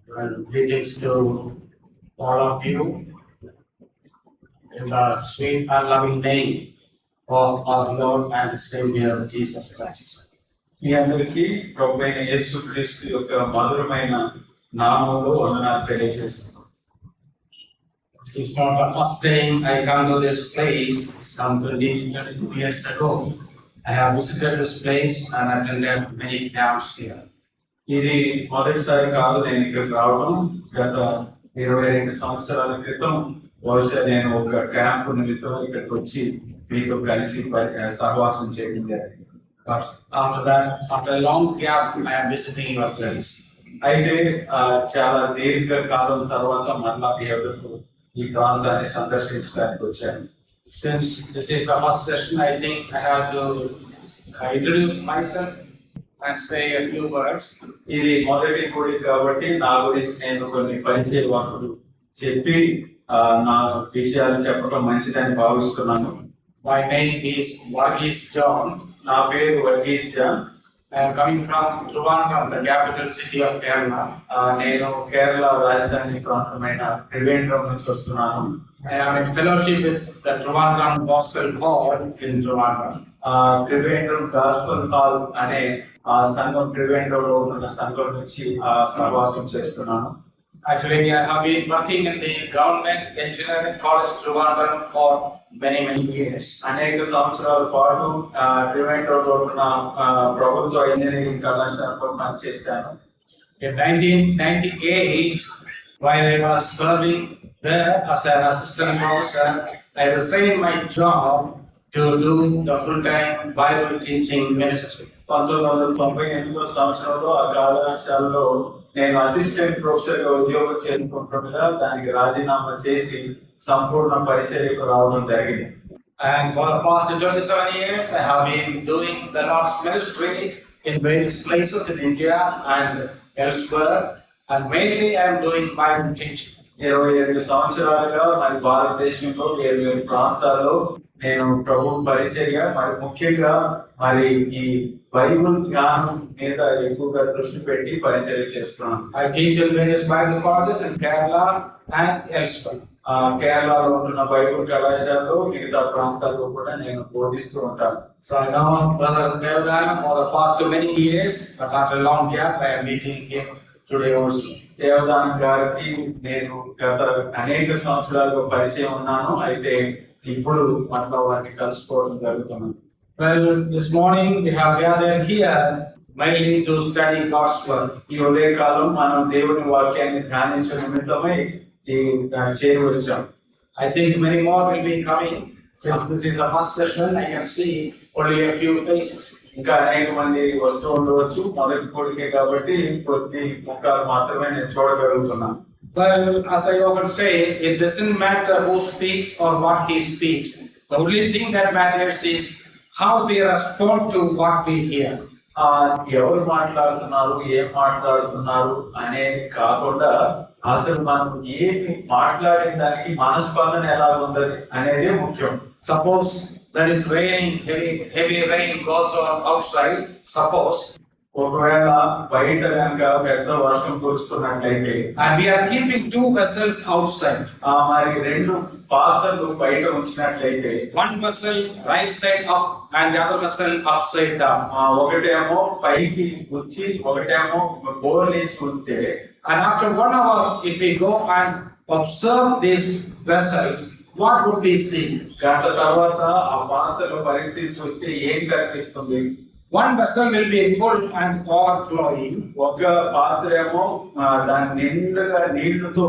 And greetings to all of you in the sweet and loving name of our Lord and Savior Jesus Christ. మీ అందరికీ ప్రభువైన యేసుక్రీస్తు యొక్క మధురమైన నామములో వందనాలు తెలియజేస్తున్నాను. This is not the first time I come to this place. Some 22 years ago, I have visited this place and attended many camps here. ఇది మొదటిసారి కాదు నేను ఇక్కడికి రావడం. గత 22 సంవత్సరాల క్రితం బహుశా నేను ఒక క్యాంప్ నిమిత్తం ఇక్కడికి వచ్చి మీతో కలిసి సహవాసం చేయడం జరిగింది. But after that, after a long gap, I am visiting your place. అయితే చాలా దీర్ఘ కాలం తర్వాత మళ్ళా మీ వద్దకు ఈ ప్రాంతాన్ని సందర్శించడానికి వచ్చాను. Since this is the first session, I think I have to introduce myself and say a few words. ఇది మొదటి కూడి కాబట్టి నా గురించి నేను కొన్ని పరిచయ వాకులు చెప్పి నా విషయాలు చెప్పడం మంచిదని భావిస్తున్నాను. My name is Varghese John. నా పేరు Varghese John. I am coming from Trivandrum, the capital city of Kerala. నేను కేరళ రాజధాని ప్రాంతమైన త్రివేంద్రం నుంచి వస్తున్నాను. I am in fellowship with the Trivandrum Gospel Hall in Trivandrum. Trivandrum gospel hall అనే సంఘం త్రివేంద్రంలో ఉన్న సంఘం నుంచి సహవాసం చేస్తున్నాను. Actually, I have been working in the Government Engineering College Trivandrum for many years. అనేక సంవత్సరాల పాటు త్రివేంద్రంలో ఉన్న ప్రభుత్వ ఇంజనీరింగ్ కళాశాలలో పనిచేశాను. In 1998, while I was serving there as an assistant professor, I resigned my job to do the full-time Bible teaching ministry. 1998 సంవత్సరంలో ఆ కళాశాలలో నేను అసిస్టెంట్ ప్రొఫెసర్ గా ఉద్యోగం చేసుకుంటుండగా దానికి రాజీనామా చేసి సంపూర్ణ పరిచర్యకు రావడం జరిగింది. And for the past 27 years, I have been doing the Lord's ministry in various places in India and elsewhere, and mainly I am doing Bible teaching. 27 సంవత్సరాలుగా మరి భారతదేశంలో వేరు ప్రాంతాల్లో నేను ప్రభు పరిచర్య మరి ముఖ్యంగా మరి ఈ బైబిల్ జ్ఞానం మీద ఎక్కువగా దృష్టి పెట్టి పరిచర్య చేస్తున్నాను. I teach in various Bible colleges in Kerala and elsewhere. కేరళలో ఉంటున్న బైబిల్ కళాశాలలో మిగతా ప్రాంతాల్లో కూడా నేను బోధిస్తూ ఉంటాను. So I know Brother Devdana for the past many years, but after a long gap, I am meeting him today also. Devadanam గారికి నేను గత అనేక సంవత్సరాలుగా పరిచయం ఉన్నాను. అయితే ఇప్పుడు మనలో వారిని కలుసుకోవడం జరుగుతుంది. Well, this morning we have gathered here mainly to study God's word. ఈ ఉదయకాలం మనం దేవుని వాక్యాన్ని ధ్యానించే నిమిత్తమై చేరి వచ్చాం. I think many more will be coming. Since this is the first session, I can see only a few faces. ఇంకా అనేక మంది వస్తూ ఉండవచ్చు. మొదటి కోడికే కాబట్టి కొద్ది ముఖాలు మాత్రమే నేను చూడగలుగుతున్నాను. Well, as I often say, it doesn't matter who speaks or what he speaks. The only thing that matters is how we respond to what we hear. ఎవరు మాట్లాడుతున్నారు, ఏం మాట్లాడుతున్నారు అనేది కాకుండా అసలు మనం ఏమి మాట్లాడిన దానికి మనస్పందన ఎలా ఉంది అనేది ముఖ్యం. Suppose there is raining, heavy rain goes on outside. Suppose ఒకవేళ బయట కనుక పెద్ద వర్షం కురుస్తున్నట్లయితే and we are keeping two vessels outside. మరి రెండు పాత్రలు బయట ఉంచినట్లయితే One vessel right side up and the other vessel upside down. ఒకటేమో పైకి ఉంచి ఒకటేమో బోర్లేసి ఉంటే, and after 1 hour if we go and observe these vessels, what would we see? గంట తర్వాత ఆ పాత్రల పరిస్థితి చూస్తే ఏం కనిపిస్తుంది? One vessel will be full and overflowing. ఒక పాత్ర ఏమో దాని నిండుగా నీళ్లతో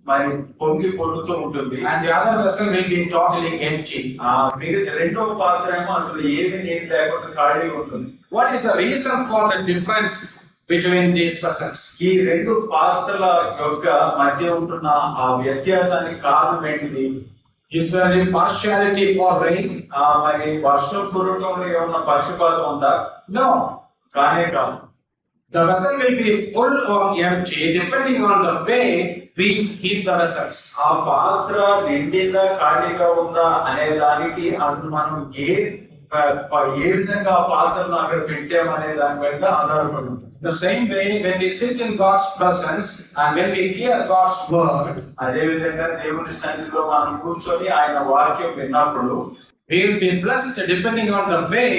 మరి పొంగి పొరులుతూ ఉంటుంది. And the other vessel will be totally empty. మిగతా రెండో పాత్ర ఏమో అసలు ఏమి నీళ్ళు లేకుండా ఖాళీగా ఉంటుంది. What is the reason for the difference between these vessels? ఈ రెండు పాత్రల యొక్క మధ్య ఉంటున్న ఆ వ్యత్యాసానికి కారణం ఏంటిది? Is there any partiality for rain? మరి వర్షం కురవటంలో ఏమన్నా పక్షపాతం ఉందా? No. కానే కాదు. The vessel will be full or empty depending on the way we keep the vessels. ఆ పాత్ర నిండిందా ఖాళీగా ఉందా అనే దానికి అసలు మనం ఏ విధంగా ఆ పాత్రను అక్కడ పెట్టామనే దాని మీద ఆధారపడి ఉంటుంది. The same way, when we sit in God's presence and when we hear God's word, అదే విధంగా దేవుని సన్నిధిలో మనం కూర్చొని ఆయన వాక్యం విన్నప్పుడు we will be blessed depending on the way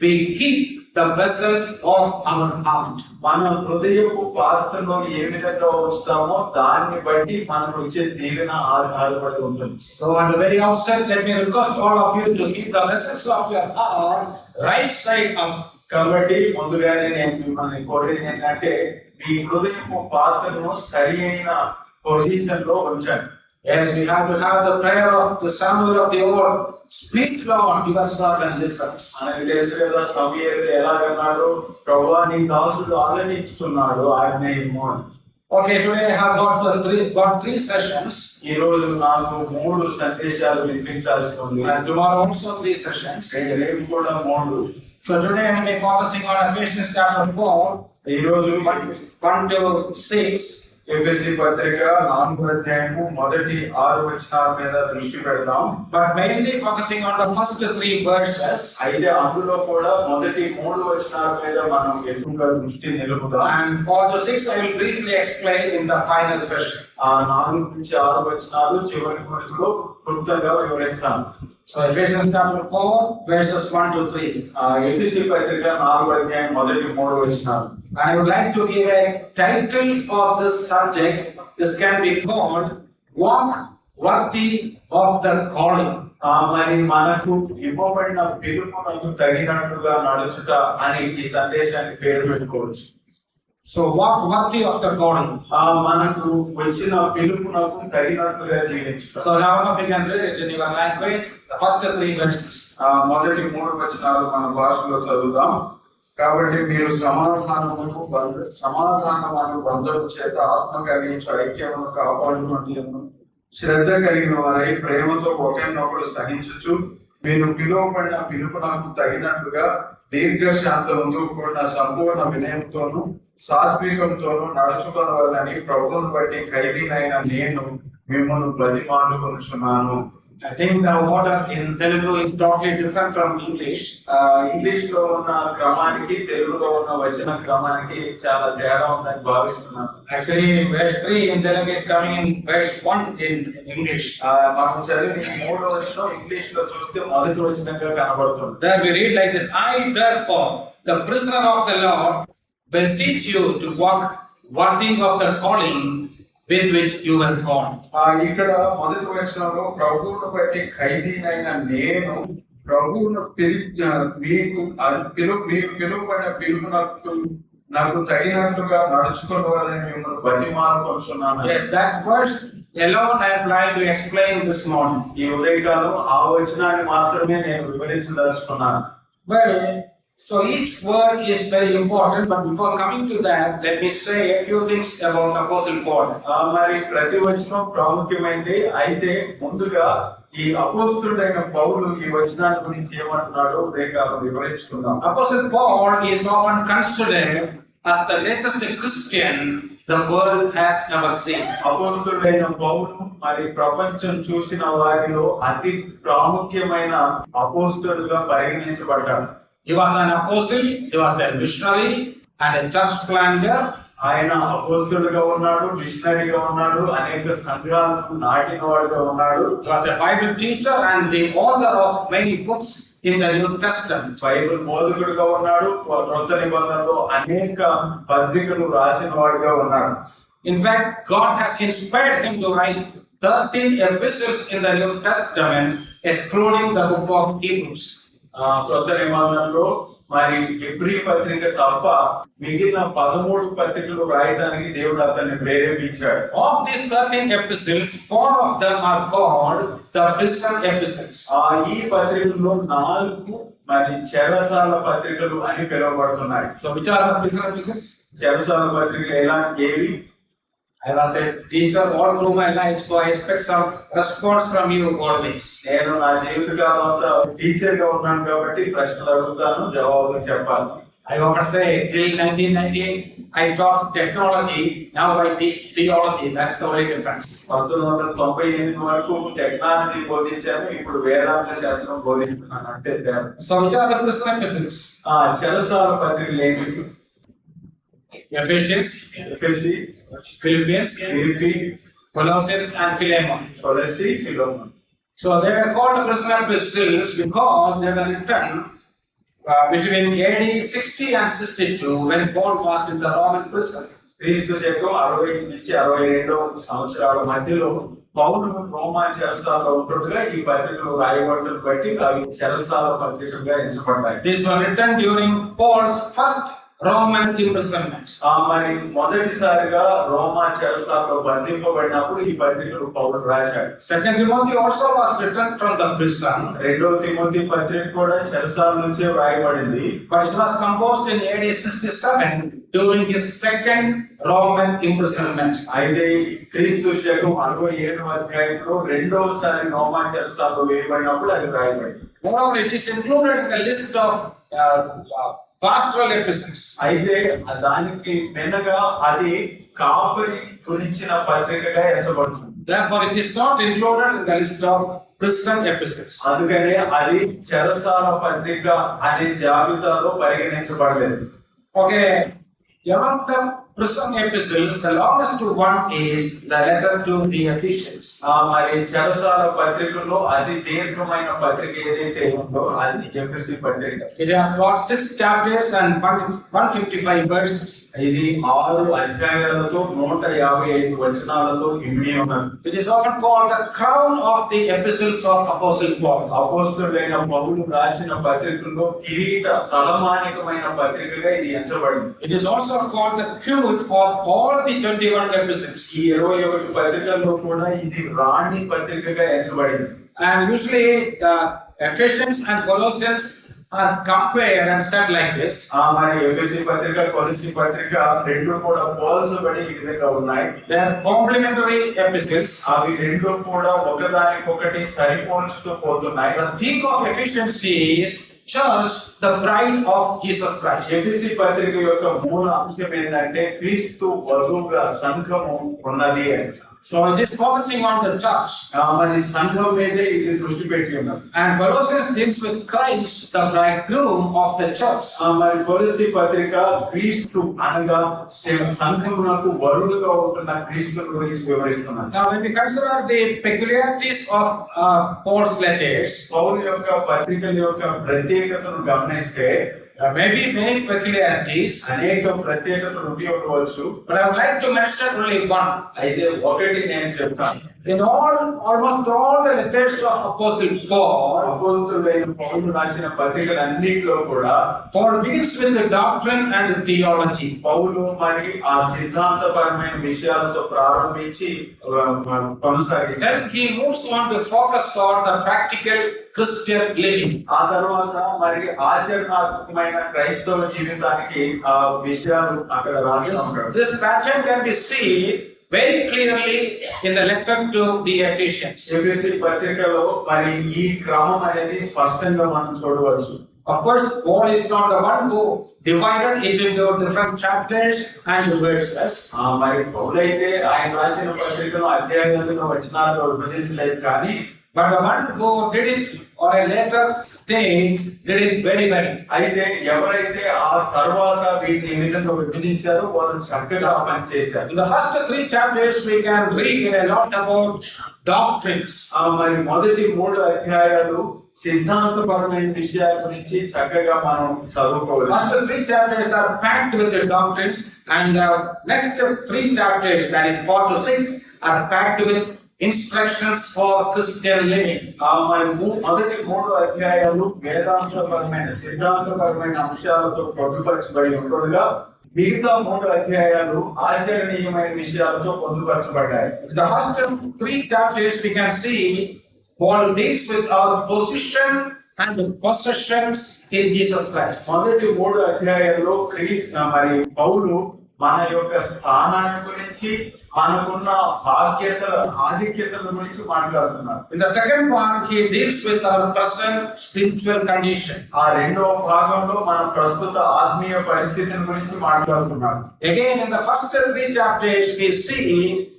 we keep the vessels of our heart. మన హృదయపు పాత్రలో ఏ విధంగా ఉంచుతామో దాన్ని బట్టి మనం ఇచ్చే దీవెన ఆధారపడి ఉంటుంది. So at the very outset, let me request all of you to keep the vessels of your heart right side up. కాబట్టి ముందుగానే నేను మిమ్మల్ని కోరేది ఏంటంటే మీ హృదయపు పాత్రను సరి అయిన పొజిషన్ లో ఉంచండి. Yes, we have to have the prayer of the Samuel of the old. Speak, Lord, your servant listens. మనకి తెలుసు కదా సమూయేలు ఎలాగన్నాడు, ప్రభువా నీ దాసుడు ఆలకిస్తున్నాడు ఆజ్ఞయము. Okay, today I have got three sessions. ఈ రోజు నాకు 3 సందేశాలు వినిపించాల్సి ఉంది. And tomorrow also 3 sessions. రేపు కూడా 3. So today I will be focusing on Ephesians chapter 4, ఈ రోజు 1 to 6. ఎఫెసీ పత్రిక 4వ అధ్యాయము మొదటి 6 వచనాల మీద దృష్టి పెడదాం. But mainly focusing on the first 3 verses. అయితే అందులో కూడా మొదటి 3 వచనాల మీద మనం ఎక్కువగా దృష్టి నిలుపుదాం. And 4 to 6 I will briefly explain in the final session. ఆ 4 నుంచి 6 వచనాలు చివరి కొడుకులో క్లుప్తంగా వివరిస్తాను. So Ephesians chapter 4 verses 1 to 3. ఎఫెసీ పత్రిక 4వ అధ్యాయం మొదటి 3 వచనాలు. I would like to give a title for this subject. This can be called Walk Worthy of the Calling. మరి మనకు ఇవ్వబడిన పిలుపునకు తగినట్టుగా నడుచుట అని ఈ సందేశానికి పేరు పెట్టుకోవచ్చు. So walk worthy of the calling. మనకు వచ్చిన పిలుపునకు తగినట్టుగా జీవించుట. So now if you can read it in your language, the first 3 verses. మొదటి 3 వచనాలు మన భాషలో చదువుదాం. కాబట్టి మీరు సమాధానము బంధము చేత ఆత్మ కలిగించు ఐక్యమును కాపాడుకోండి. శ్రద్ధ కలిగిన వారై ప్రేమతో ఒకరినొకడు సహించుచు మీరు పిలువబడిన పిలుపునకు తగినట్లుగా దీర్ఘశాంతముతో కూడిన సంపూర్ణ వినయంతోను సాత్వికంతోను నడుచుకొనవలెనని ప్రభువును బట్టి ఖైదీనైన నేను మిమ్మల్ని బతిమాలుకొనుచున్నాను. I think the order in Telugu is totally different from English. English లో ఉన్న క్రమానికి తెలుగులో ఉన్న వచన క్రమానికి చాలా తేడా ఉందని భావిస్తున్నాను. Actually, verse 3 in Telugu is coming in verse 1 in English. మనం చదివిన 3వ వచనం ఇంగ్లీష్ లో చూస్తే మొదటి వచనంగా కనబడుతుంది. There we read like this: I therefore, the prisoner of the Lord, beseech you to walk worthy of the calling with which you were called. ఇక్కడ మొదటి వచనంలో ప్రభువును బట్టి ఖైదీనైన నేను ప్రభువును మీకు పిలువబడిన పిలుపునకు నాకు తగినట్లుగా నడుచుకోవాలని మిమ్మల్ని బతిమాలుకొనుచున్నాను. Yes, that verse alone I am trying to explain this morning. ఈ ఉదయకాలం ఆ వచనాన్ని మాత్రమే నేను వివరించదలుచుకున్నాను. Well, so each word is very important, but before coming to that, let me say a few things about Apostle Paul. మరి ప్రతి వచనం ప్రాముఖ్యమైనది. అయితే ముందుగా ఈ అపోస్తలుడైన పౌలు ఈ వచనాల గురించి ఏమంటున్నాడో ఉదయకాలం వివరించుకుందాం. Apostle Paul is often considered as the greatest Christian the world has ever seen. అపోస్తలుడైన పౌలు మరి ప్రపంచం చూసిన వారిలో అతి ప్రాముఖ్యమైన అపోస్తలుడుగా పరిగణించబడ్డాడు. He was an apostle, he was a missionary and a church planter. ఆయన అపోస్తలుడుగా ఉన్నాడు, మిషనరీగా ఉన్నాడు, అనేక సంఘాలను నాటిన వాడుగా ఉన్నాడు. He was a Bible teacher and the author of many books in the New Testament. Bible బోధకుడుగా ఉన్నాడు, క్రొత్త నిబంధనలో అనేక పత్రికలు రాసిన వాడుగా ఉన్నాడు. In fact, God has inspired him to write 13 epistles in the New Testament, excluding the book of Hebrews. క్రొత్త నిబంధనలో మరి హెబ్రీ పత్రిక తప్ప మిగిలిన 13 పత్రికలు రాయడానికి దేవుడు అతన్ని ప్రేరేపించాడు. Of these 13 epistles, 4 of them are called the prison epistles. ఈ పత్రికల్లో 4 మరి చెరసాల పత్రికలు అని పిలువబడుతున్నాయి. So which are the prison epistles? చెరసాల పత్రికలు ఏవి? I was a teacher all through my life, so I expect some response from you always. నేను నా జీవితకాలం అంతా టీచర్ గా ఉన్నాను కాబట్టి ప్రశ్నలు అడుగుతాను, జవాబులు చెప్పాలి. I often say till 1998 I taught technology, now I teach theology. That's the only difference. 1998 వరకు టెక్నాలజీ బోధించాను, ఇప్పుడు వేదాంత శాస్త్రం బోధిస్తున్నాను అంటే. So which are the prison epistles? చెరసాల పత్రికలు ఏంటి? Ephesians, ఎఫెసీ, Philippians, Philippi, Colossians, and Philemon. కొలస్సీ, ఫిలోమోను. So they were called prison epistles because they were written between AD 60 and 62 when Paul was in the Roman prison. క్రీస్తు శకం 60 నుంచి 62 సంవత్సరాల మధ్యలో పౌలు రోమా చెరసాలలో ఉంటుండగా ఈ పత్రికలు రాయబడును బట్టి అవి చెరసాల పత్రికలుగా ఎంచబడ్డాయి. These were written during Paul's first Roman imprisonment. మరి మొదటిసారిగా రోమా చెరసాలలో బంధింపబడినప్పుడు ఈ పత్రికలు పౌలు రాశాడు. Second Timothy also was written from the prison. రెండవ తిమోతి పత్రిక కూడా చెరసాల నుంచే రాయబడింది. But it was composed in AD 67 during his second Roman imprisonment. అయితే క్రీస్తు శకం 67వ అధ్యాయంలో రెండవసారి రోమా చెరసాలలో వేయబడినప్పుడు అది రాయబడింది. Moreover, it is included in the list of pastoral epistles. అయితే దానికి మెనగా అది కాపరి గురించిన పత్రికగా ఎంచబడుతుంది. Therefore, it is not included in the list of prison epistles. అందుకనే అది చెరసాల పత్రిక అనే జాబితాలో పరిగణించబడలేదు. Okay, among the prison epistles, the longest one is the letter to the Ephesians. మరి చెరసాల పత్రికల్లో అతి దీర్ఘమైన పత్రిక ఏదైతే ఉందో అది ఎఫెసీ పత్రిక. It has got 6 chapters and 155 verses. ఇది 6 అధ్యాయాలతో 155 వచనాలతో ఇమిడి ఉన్నది. It is often called the crown of the epistles of Apostle Paul. అపోస్తలుడైన పౌలు రాసిన పత్రికల్లో కిరీట తలమానికమైన పత్రికగా ఇది ఎంచబడింది. It is also called the queen of all the 21 epistles. ఈ 21 పత్రికల్లో కూడా ఇది రాణి పత్రికగా ఎంచబడింది. And usually the Ephesians and Colossians are compared and said like this. మరి ఎఫెసీ పత్రిక, కొలస్సీ పత్రిక రెండు కూడా పోల్చబడి ఈ విధంగా ఉన్నాయి. They are complementary epistles. అవి రెండు కూడా ఒకదానికొకటి సరిపోల్చుతూ పోతున్నాయి. The theme of Ephesians is church, the bride of Jesus Christ. ఎఫెసీ పత్రిక యొక్క మూల అంశం ఏంటంటే క్రీస్తు వధువుగా సంఘము ఉన్నది అని. So it is focusing on the church. మరి సంఘం మీదే ఇది దృష్టి పెట్టి ఉన్నది. And Colossians deals with Christ, the bridegroom of the church. మరి కొలస్సీ పత్రిక క్రీస్తు అనగా సంఘమునకు వరుడుగా ఉంటున్న క్రీస్తు గురించి వివరిస్తున్నది. Now when we consider the peculiarities of Paul's letters, పౌలు యొక్క పత్రికల యొక్క ప్రత్యేకతను గమనిస్తే may be many peculiarities, అనేక ప్రత్యేకతలు ఉండి ఉండవచ్చు. but I would like to mention only one. అయితే ఒకటి నేను చెప్తాను. In almost all the letters of Apostle Paul, అపోస్తలుడైన పౌలు రాసిన పత్రికలన్నిటిలో కూడా Paul begins with the doctrine and the theology. పౌలు మరి ఆ సిద్ధాంతపరమైన విషయాలతో ప్రారంభించి కొనసాగిస్తాడు. Then he moves on to focus on the practical Christian living. ఆ తర్వాత మరి ఆచరణాత్మకమైన క్రైస్తవ జీవితానికి ఆ విషయాలు అక్కడ రాసి ఉంటాడు. This pattern can be seen very clearly in the letter to the Ephesians. ఎఫెసీ పత్రికలో మరి ఈ క్రమం అనేది స్పష్టంగా మనం చూడవచ్చు. Of course, Paul is not the one who divided it into different chapters and verses. మరి పౌలైతే ఆయన రాసిన పత్రికలో అధ్యాయాలను వచనాల్లో విభజించలేదు, కానీ But the one who did it on a later stage did it very well. అయితే ఎవరైతే ఆ తర్వాత వీటిని ఈ విధంగా విభజించారో వాళ్ళు చక్కగా పనిచేశారు. In the first 3 chapters we can read a lot about doctrines. మరి మొదటి 3 అధ్యాయాలు సిద్ధాంతపరమైన విషయాల గురించి చక్కగా మనం చదువుకోవచ్చు. First 3 chapters are packed with the doctrines, and the next 3 chapters, that is 4 to 6, are packed with instructions for Christian living. మరి మొదటి 3 అధ్యాయాలు వేదాంతపరమైన సిద్ధాంతపరమైన అంశాలతో పొందుపరచబడి ఉండగా మిగతా 3 అధ్యాయాలు ఆచరణీయమైన విషయాలతో పొందుపరచబడ్డాయి. The first 3 chapters we can see Paul deals with our position and possessions in Jesus Christ. మొదటి 3 అధ్యాయాల్లో మరి పౌలు మన యొక్క స్థానాన్ని గురించి, మనకున్న బాధ్యతల ఆధిక్యతల గురించి మాట్లాడుతున్నారు. In the second part, he deals with our present spiritual condition. ఆ రెండవ భాగంలో మన ప్రస్తుత ఆత్మీయ పరిస్థితిని గురించి మాట్లాడుతున్నారు. Again, in the first 3 chapters, we see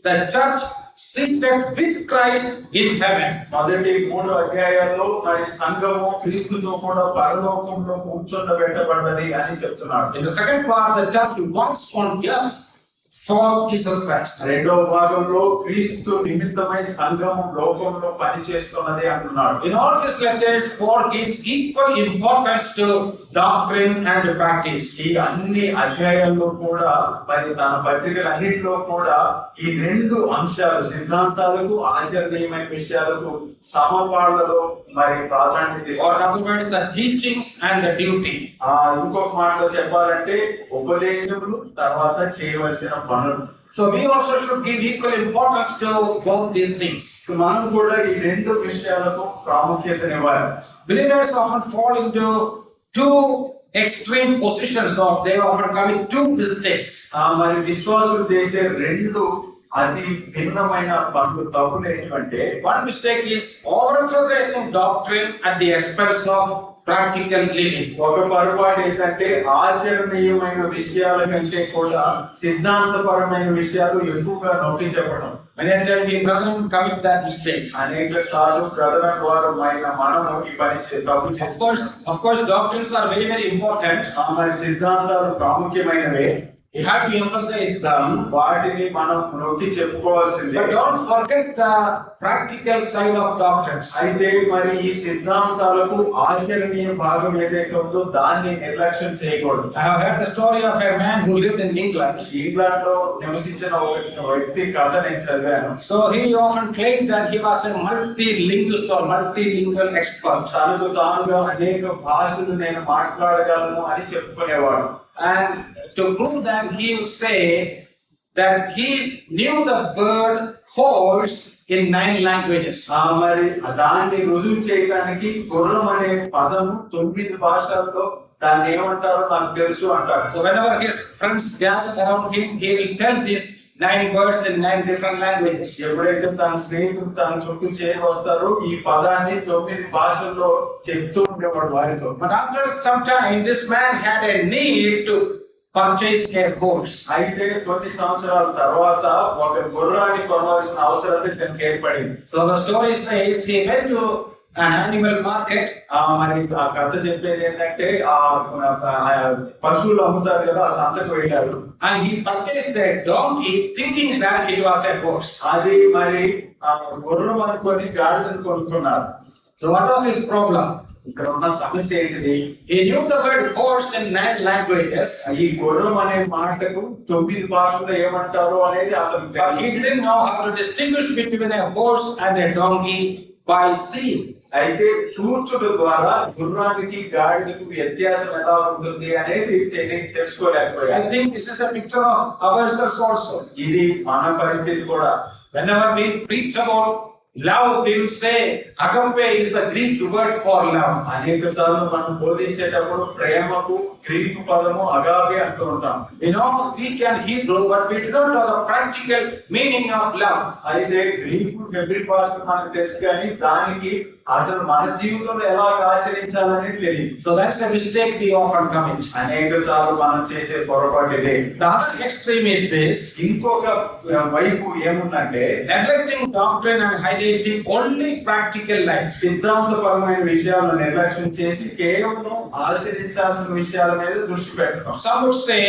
the church seated with Christ in heaven. మొదటి 3 అధ్యాయాల్లో మరి సంఘము క్రీస్తుతో కూడా పరలోకంలో కూర్చోబెట్టబడ్డది అని చెప్తున్నాడు. In the second part, the church once on earth for Jesus Christ. రెండో భాగంలో క్రీస్తు నిమిత్తమై సంఘము లోకంలో పనిచేస్తున్నది అంటున్నాడు. In all his letters, Paul gives equal importance to doctrine and practice. ఈ అన్ని అధ్యాయాల్లో కూడా మరి తన పత్రికలన్నిటిలో కూడా ఈ రెండు అంశాలు సిద్ధాంతాలకు ఆచరణీయమైన విషయాలకు సమపాళ్లలో మరి ప్రాధాన్యత Or in ఇస్తారు. other words, the teachings and the duty. ఇంకొక మాటలో చెప్పాలంటే ఉపదేశములు తర్వాత చేయవలసిన పనులు. So we also should give equal importance to both these things. మనం కూడా ఈ రెండు విషయాలకు ప్రాముఖ్యతనివ్వాలి. Believers often fall into two extreme positions, or they often commit two mistakes. మరి విశ్వాసులు చేసే రెండు అతి భిన్నమైన పనులు తప్పులు ఏంటంటే One mistake is overemphasizing doctrine at the expense of practical living. ఒక పొరపాటు ఏంటంటే ఆచరణీయమైన విషయాల కంటే కూడా సిద్ధాంతపరమైన విషయాలు ఎక్కువగా నొక్కి చెప్పడం. Many times we brethren commit that mistake. అనేక సార్లు ప్రధాన వారమైన మనము ఈ పని తప్పు చేస్తాం. Of course, doctrines are very, very important. మరి సిద్ధాంతాలు ప్రాముఖ్యమైనవే. You have to emphasize them. వాటిని మనం నొక్కి చెప్పుకోవాల్సిందే. But don't forget the practical side of doctrines. అయితే మరి ఈ సిద్ధాంతాలకు ఆచరణీయ భాగం ఏదైతే ఉందో దాన్ని నిర్లక్ష్యం చేయకూడదు. I have heard the story of a man who lived in England. England లో నివసించిన ఒక వ్యక్తి కథ నేను చదివాను. So he often claimed that he was a multi-linguist or multilingual expert. తనకు తానుగా అనేక భాషలు నేను మాట్లాడగలను అని చెప్పుకునేవాడు. And to prove that, he would say that he knew the word horse in 9 languages. మరి దాన్ని రుజువు చేయడానికి గుర్రం అనే పదము 9 భాషల్లో దాన్ని ఏమంటారో నాకు తెలుసు అంటారు. So whenever his friends gather around him, he will tell these 9 words in 9 different languages. ఎప్పుడైతే తన స్నేహితులు తన చుట్టూ చేరి వస్తారో ఈ పదాన్ని 9 భాషల్లో చెప్తూ ఉండేవాడు వారితో. But after some time, this man had a need to purchase a horse. అయితే కొన్ని సంవత్సరాల తర్వాత ఒక గుర్రాన్ని కొనవలసిన అవసరం తనకు ఏర్పడింది. So the story says he went to an animal market. మరి ఆ కథ చెప్పేది ఏంటంటే పశువులు అమ్ముతారు కదా ఆ సంతకు వెళ్ళారు. And he purchased a donkey thinking that it was a horse. అది మరి గుర్రం అనుకొని గాడిదను కొనుక్కున్నారు. So what was his problem? ఇక్కడ ఉన్న సమస్య ఏంటిది? He knew the word horse in 9 languages. ఈ గుర్రం అనే మాటకు 9 భాషల్లో ఏమంటారు అనేది అతను But he didn't know how to distinguish between a horse and a donkey by seeing. అయితే చూచుట ద్వారా గుర్రానికి గాడిదకు వ్యత్యాసం ఎలా ఉంటుంది అనేది తెలుసుకోలేకపోయాడు. I think this is a picture of ourselves also. ఇది మన పరిస్థితి కూడా. Whenever we preach about love, we will say agape is the Greek word for love. అనేక సార్లు మనం బోధించేటప్పుడు ప్రేమకు గ్రీకు పదము అగాపే అంటూ ఉంటాం. We know Greek and Hebrew, but we do not know the practical meaning of love. అయితే Greek Hebrew భాష మనకు తెలుసు కానీ దానికి అసలు మన జీవితంలో ఎలా ఆచరించాలని తెలియదు. So that's a mistake we often commit. అనేక సార్లు మనం చేసే పొరపాటు ఇదే. The other extreme is this: ఇంకొక వైపు ఏముందంటే neglecting doctrine and highlighting only practical life. సిద్ధాంతపరమైన విషయాలను నిర్లక్ష్యం చేసి కేవలం ఆచరించాల్సిన విషయాల మీద దృష్టి పెట్టడం. Some would say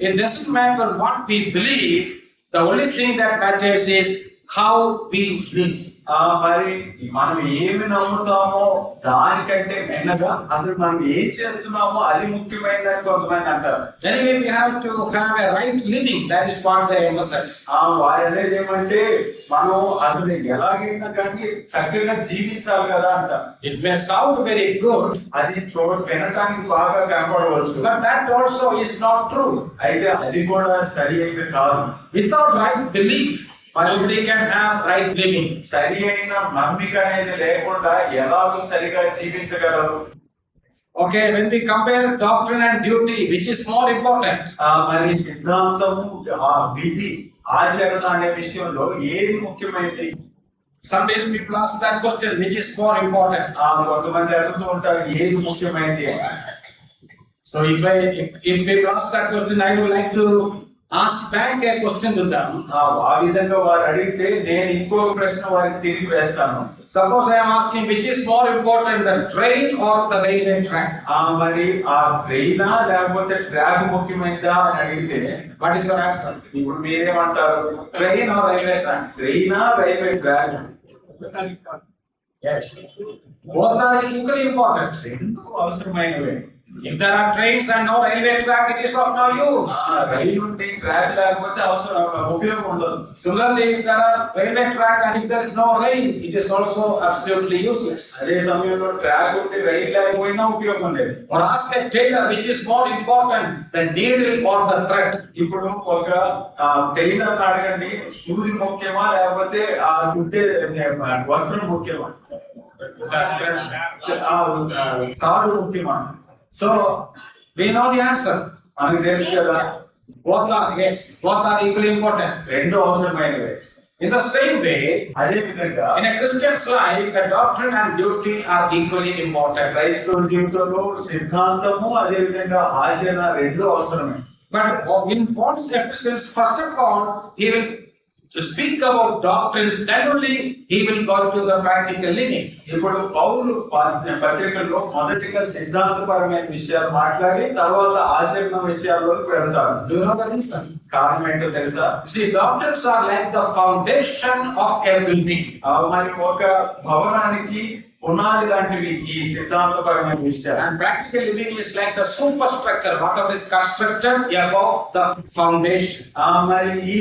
it doesn't matter what we believe, the only thing that matters is how we live. మరి మనం ఏమి నమ్ముతామో దానికంటే మెన్నగా అసలు మనం ఏం చేస్తున్నామో అది ముఖ్యమైనదని కొంతమంది అంటారు. Anyway, we have to have a right living. That is what they emphasize. వారు అనేది ఏమంటే మనం అసలు ఎలాగైనా కానీ చక్కగా జీవించాలి కదా అంట. It may sound very good, అది వినటానికి బాగా కనపడవచ్చు, but that also is not true. అయితే అది కూడా సరి అయితే కాదు. Without right belief, nobody can have right living. సరి అయిన నమ్మిక అనేది లేకుండా ఎలాగో సరిగా జీవించగలరు? Okay, when we compare doctrine and duty, which is more important? మరి సిద్ధాంతము విధి ఆచరణ అనే విషయంలో ఏది ముఖ్యమైనది? Sometimes people ask that question, which is more important? కొంతమంది అడుగుతూ ఉంటారు ఏది ముఖ్యమైనది. So if people ask that question, I would like to ask back a question to them. ఆ విధంగా వారు అడిగితే నేను ఇంకో ప్రశ్న వారికి తిరిగి వేస్తాను. Suppose I am asking which is more important, the train or the railway track? మరి ఆ ట్రైనా లేకపోతే ట్రాక్ ముఖ్యమైనదా అని అడిగితే What is your answer? ఇప్పుడు మీరేమంటారు? Train or railway track? ట్రైనా railway track? Yes. Both are equally important. రెండు అవసరమైనవే. If there are trains and no railway track, it is of no use. రైలు ఉంటే ట్రాక్ లేకపోతే ఉపయోగం ఉండదు. Similarly, if there are railway track and if there is no rain, it is also absolutely useless. అదే సమయంలో track ఉంటే రైలు లేకపోయినా ఉపయోగం లేదు. Or ask a tailor which is more important, the needle or the thread. ఇప్పుడు ఒక tailor అడగండి, సూది ముఖ్యమా లేకపోతే ఆ కుట్టే వస్త్రం ముఖ్యమా, తాడు ముఖ్యమా? So we know the answer. మనకు తెలుసు కదా, Both are, yes, both are equally important. రెండు అవసరమైనవే. In the same way, అదే విధంగా in a Christian's life, the doctrine and duty are equally important. క్రైస్తవ జీవితంలో సిద్ధాంతము అదే విధంగా ఆచరణ రెండు అవసరమే. But in Paul's epistles, first of all, he will to speak about doctrines, then only he will go to the practical living. ఇప్పుడు పౌలు పత్రికల్లో మొదటిగా సిద్ధాంతపరమైన విషయాలు మాట్లాడి తర్వాత ఆచరణ విషయాల్లోకి వెళ్తారు. Do you know the reason? కారణం ఏంటో తెలుసా? See, doctrines are like the foundation of a building. మరి ఒక భవనానికి పునాది లాంటివి ఈ సిద్ధాంతపరమైన విషయాలు. And practical living is like the superstructure, whatever is constructed above the foundation. మరి ఈ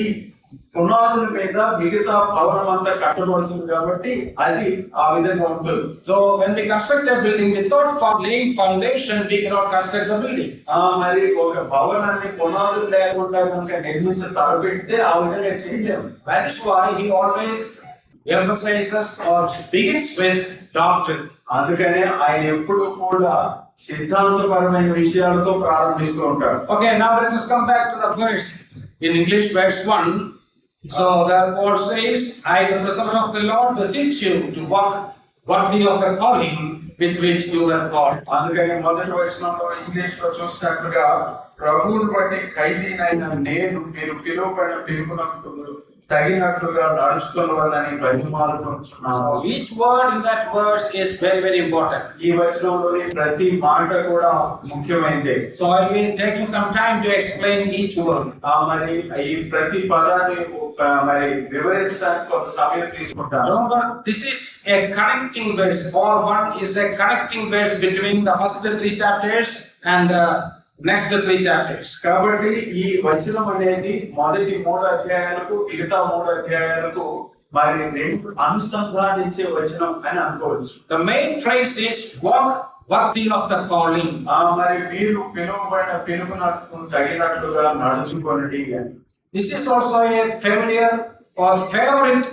పునాదుల మీద మిగతా భవనం అంతా కట్టబడుతుంది కాబట్టి అది ఆ విధంగా ఉంటుంది. So when we construct a building without laying foundation, we cannot construct the building. మరి ఒక భవనాన్ని పునాదులు లేకుండా కనుక నిర్మించి తలపెడితే ఆ విధంగా చేయలేము. That is why he always emphasizes or begins with doctrine. అందుకనే ఆయన ఎప్పుడు కూడా సిద్ధాంతపరమైన విషయాలతో ప్రారంభిస్తూ ఉంటాడు. Okay, now let us come back to the verse. In English, verse 1. So there Paul says, I, the prisoner of the Lord, beseech you to walk worthy of the calling with which you were called. అందుకని మొదటి వచనంలో English లో చూసినట్లుగా ప్రభువును బట్టి ఖైదీనైన నేను మీరు పిలువబడిన పిలుపునకు తగినట్లుగా నడుచుకోవాలని బతిమాలుకుంటున్నాను. Each word in that verse is very, very important. ఈ వచనంలోని ప్రతి మాట కూడా ముఖ్యమైనదే. So I will be taking some time to explain each word. మరి ఈ ప్రతి పదాన్ని మరి వివరించడానికి కొంత సమయం తీసుకుంటాను. Remember, this is a connecting verse. Or one is a connecting verse between the first 3 chapters and the next 3 chapters. కాబట్టి ఈ వచనం అనేది మొదటి 3 అధ్యాయాలకు మిగతా 3 అధ్యాయాలకు మరి రెండు అనుసంధానించే వచనం అని అనుకోవచ్చు. The main phrase is walk worthy of the calling. మరి మీరు పిలువబడిన పిలుపునకు తగినట్లుగా నడుచుకోండి. This is also a familiar or favorite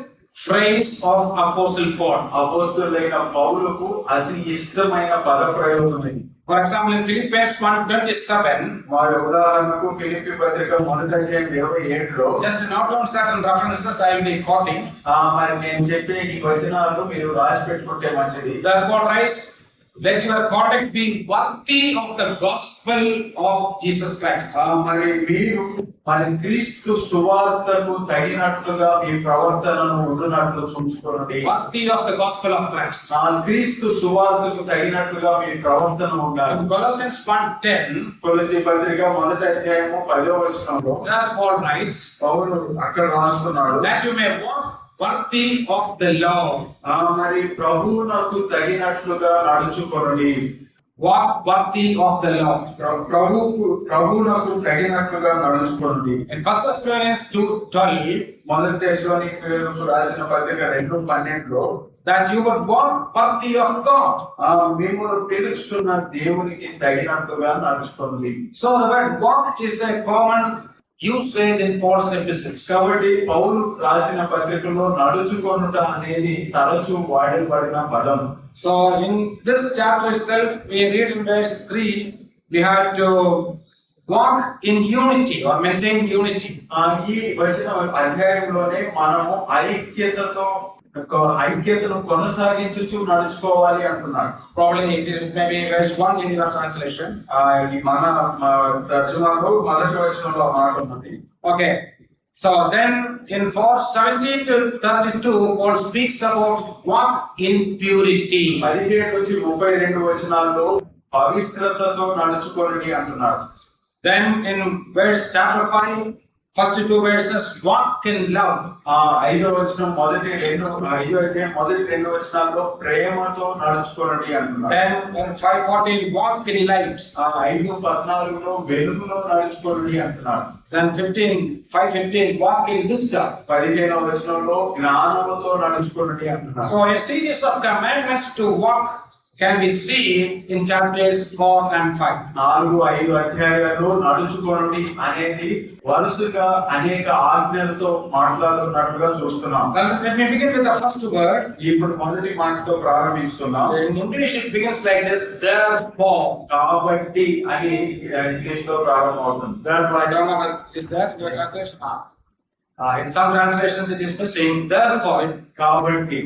phrase of Apostle Paul. అపోస్తలుడైన పౌలుకు అతి ఇష్టమైన పద ప్రయోగం ఇది. For example, in Philippians 1:27, మరి ఉదాహరణకు ఫిలిప్పీ పత్రిక 1:27లో just note down certain references I will be quoting. మరి నేను చెప్పే ఈ వచనాలు మీరు రాసి పెట్టుకుంటే మంచిది. There Paul writes, let your conduct be worthy of the gospel of Jesus Christ. మరి మీరు మరి క్రీస్తు సువార్తకు తగినట్లుగా మీ ప్రవర్తనను ఉండునట్లు చూసుకోండి. Worthy of the gospel of Christ. క్రీస్తు సువార్తకు తగినట్లుగా మీ ప్రవర్తన ఉండాలి. In Colossians 1:10, కొలస్సీ పత్రిక 1:10 there Paul writes, పౌలు అక్కడ రాస్తున్నాడు, that you may walk worthy of the Lord. మరి ప్రభువునకు తగినట్లుగా నడుచుకోండి. Walk worthy of the Lord. ప్రభువునకు తగినట్లుగా నడుచుకోండి. In 1 Thessalonians 2:12, మొదటి తెస్సలోనికీయులకు రాసిన పత్రిక 2:12 that you would walk worthy of God. మిమ్మల్ని పిలుస్తున్న దేవునికి తగినట్లుగా నడుచుకోండి. So the word walk is a common usage in Paul's epistles. కాబట్టి పౌలు రాసిన పత్రికలో నడుచుకొనుట అనేది తరచూ వాడబడిన పదం. So in this chapter itself, we read in verse 3, we have to walk in unity or maintain unity. ఈ వచన అధ్యాయంలోనే మనము ఐక్యతతో ఐక్యతను కొనసాగించుచు నడుచుకోవాలి అంటున్నాడు. Probably it is maybe verse 1 in your translation. ఈ మన తర్జుమాలో మొదటి వచనంలో మాట ఉన్నది. Okay. So then in verse 17 to 32, Paul speaks about walk in purity. 17 నుంచి 32 వచనాల్లో పవిత్రతతో నడుచుకోండి అంటున్నాడు. Then in chapter 5, first 2 verses, walk in love. 5వ వచనం మొదటి రెండు వచనాల్లో ప్రేమతో నడుచుకోండి అంటున్నాడు. Then in 5:14, walk in light. 5:14లో వెలుగులో నడుచుకోండి అంటున్నాడు. Then 5:15, walk in wisdom. 15వ వచనంలో జ్ఞానముతో నడుచుకోండి అంటున్నాడు. So a series of commandments to walk can be seen in chapters 4 and 5. 4-5 అధ్యాయాల్లో నడుచుకోండి అనేది వరుసగా అనేక ఆజ్ఞలతో మాట్లాడుతున్నట్టుగా చూస్తున్నాం. Let me begin with the first word. ఇప్పుడు మొదటి మాటతో ప్రారంభిస్తున్నాం. In English it begins like this: therefore. కాబట్టి అని ఇంగ్లీష్ లో ప్రారంభమవుతుంది. Therefore, I don't know what is that your translation. In some translations it is missing. Therefore, కాబట్టి.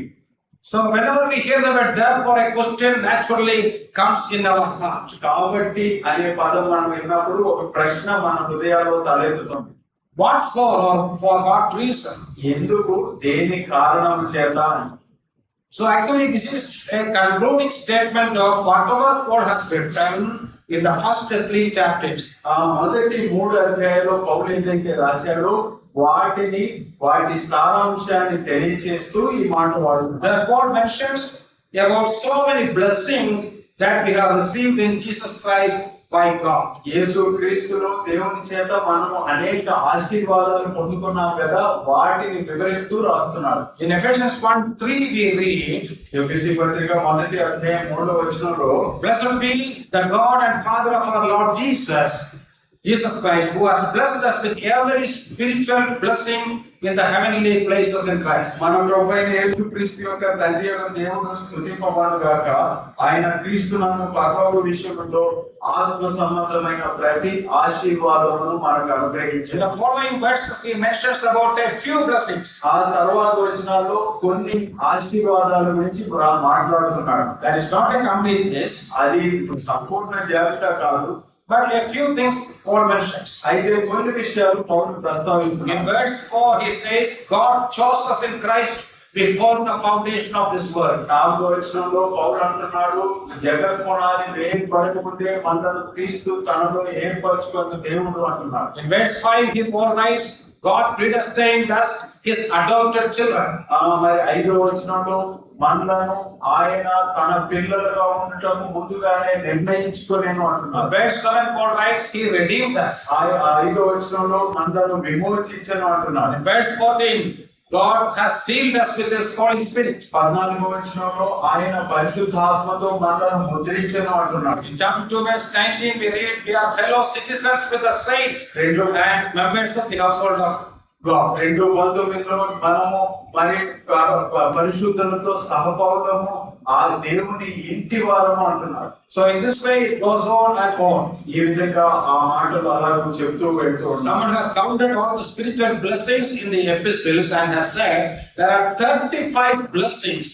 So whenever we hear the word therefore, a question naturally comes in our heart. కాబట్టి అనే పదం మనం విన్నప్పుడు ఒక ప్రశ్న మన హృదయాల్లో తలెత్తుతుంది. What for, or for what reason? ఎందుకు, దేని కారణం చేత? So actually this is a concluding statement of whatever Paul has written in the first 3 chapters. మొదటి 3 అధ్యాయాల్లో పౌలు ఏదైతే రాశాడో వాటి సారాంశాన్ని తెలియజేస్తూ ఈ మాట వాడుతున్నాడు. The Paul mentions about so many blessings that we have received in Jesus Christ by God. యేసు క్రీస్తులో దేవుని చేత మనము అనేక ఆశీర్వాదాలు పొందుకున్నాం కదా, వాటిని వివరిస్తూ రాస్తున్నాడు. In Ephesians 1:3 we read, ఎఫెసీ పత్రిక మొదటి అధ్యాయం 3వ వచనంలో, blessed be the God and Father of our Lord Jesus Christ, who has blessed us with every spiritual blessing in the heavenly places in Christ. మన ప్రభువైన యేసుక్రీస్తు యొక్క తండ్రి యొక్క దేవుడు స్తుతింపబడును గాక. ఆయన క్రీస్తునందు పరలోక విషయములో ఆత్మ సంబంధమైన ప్రతి ఆశీర్వాదమును మనకు అనుగ్రహించాడు. In the following verses he mentions about a few blessings. ఆ తరువాత వచనాల్లో కొన్ని ఆశీర్వాదాల గురించి మాట్లాడుతున్నాడు. That is not a complete list. అది సంపూర్ణ జాబితా కాదు, but a few things Paul mentions. అయితే కొన్ని విషయాలు పౌలు ప్రస్తావిస్తున్నాడు. In verse 4 he says, God chose us in Christ before the foundation of this world. 4వ వచనంలో పౌలు అంటున్నాడు, జగత్ పునాది వేయబడకముందే మనల్ని క్రీస్తు తనలో ఏర్పరచుకున్న దేవుడు అంటున్నాడు. In verse 5 he Paul writes, God predestined us his adopted children. మరి 5వ వచనంలో మనలను ఆయన తన పిల్లలుగా ఉండటం ముందుగానే నిర్ణయించుకోలేను అంటున్నాడు. Verse 7 Paul writes, he redeemed us. 5వ వచనంలో మనలను విమోచించను అంటున్నాడు. Verse 14, God has sealed us with his Holy Spirit. 14వ వచనంలో ఆయన పరిశుద్ధాత్మతో మనలను ముద్రించను అంటున్నాడు. In chapter 2 verse 19 we read, we are fellow citizens with the saints and members of the household of God. 2:19లో మనము మరి పరిశుద్ధులతో సహపౌరులము, ఆ దేవుని ఇంటి వారము అంటున్నాడు. So in this way it goes on and on. ఈ విధంగా ఆ మాటలు అలా చెప్తూ వెళ్తూ ఉన్నాడు. Someone has counted all the spiritual blessings in the epistles and has said there are 35 blessings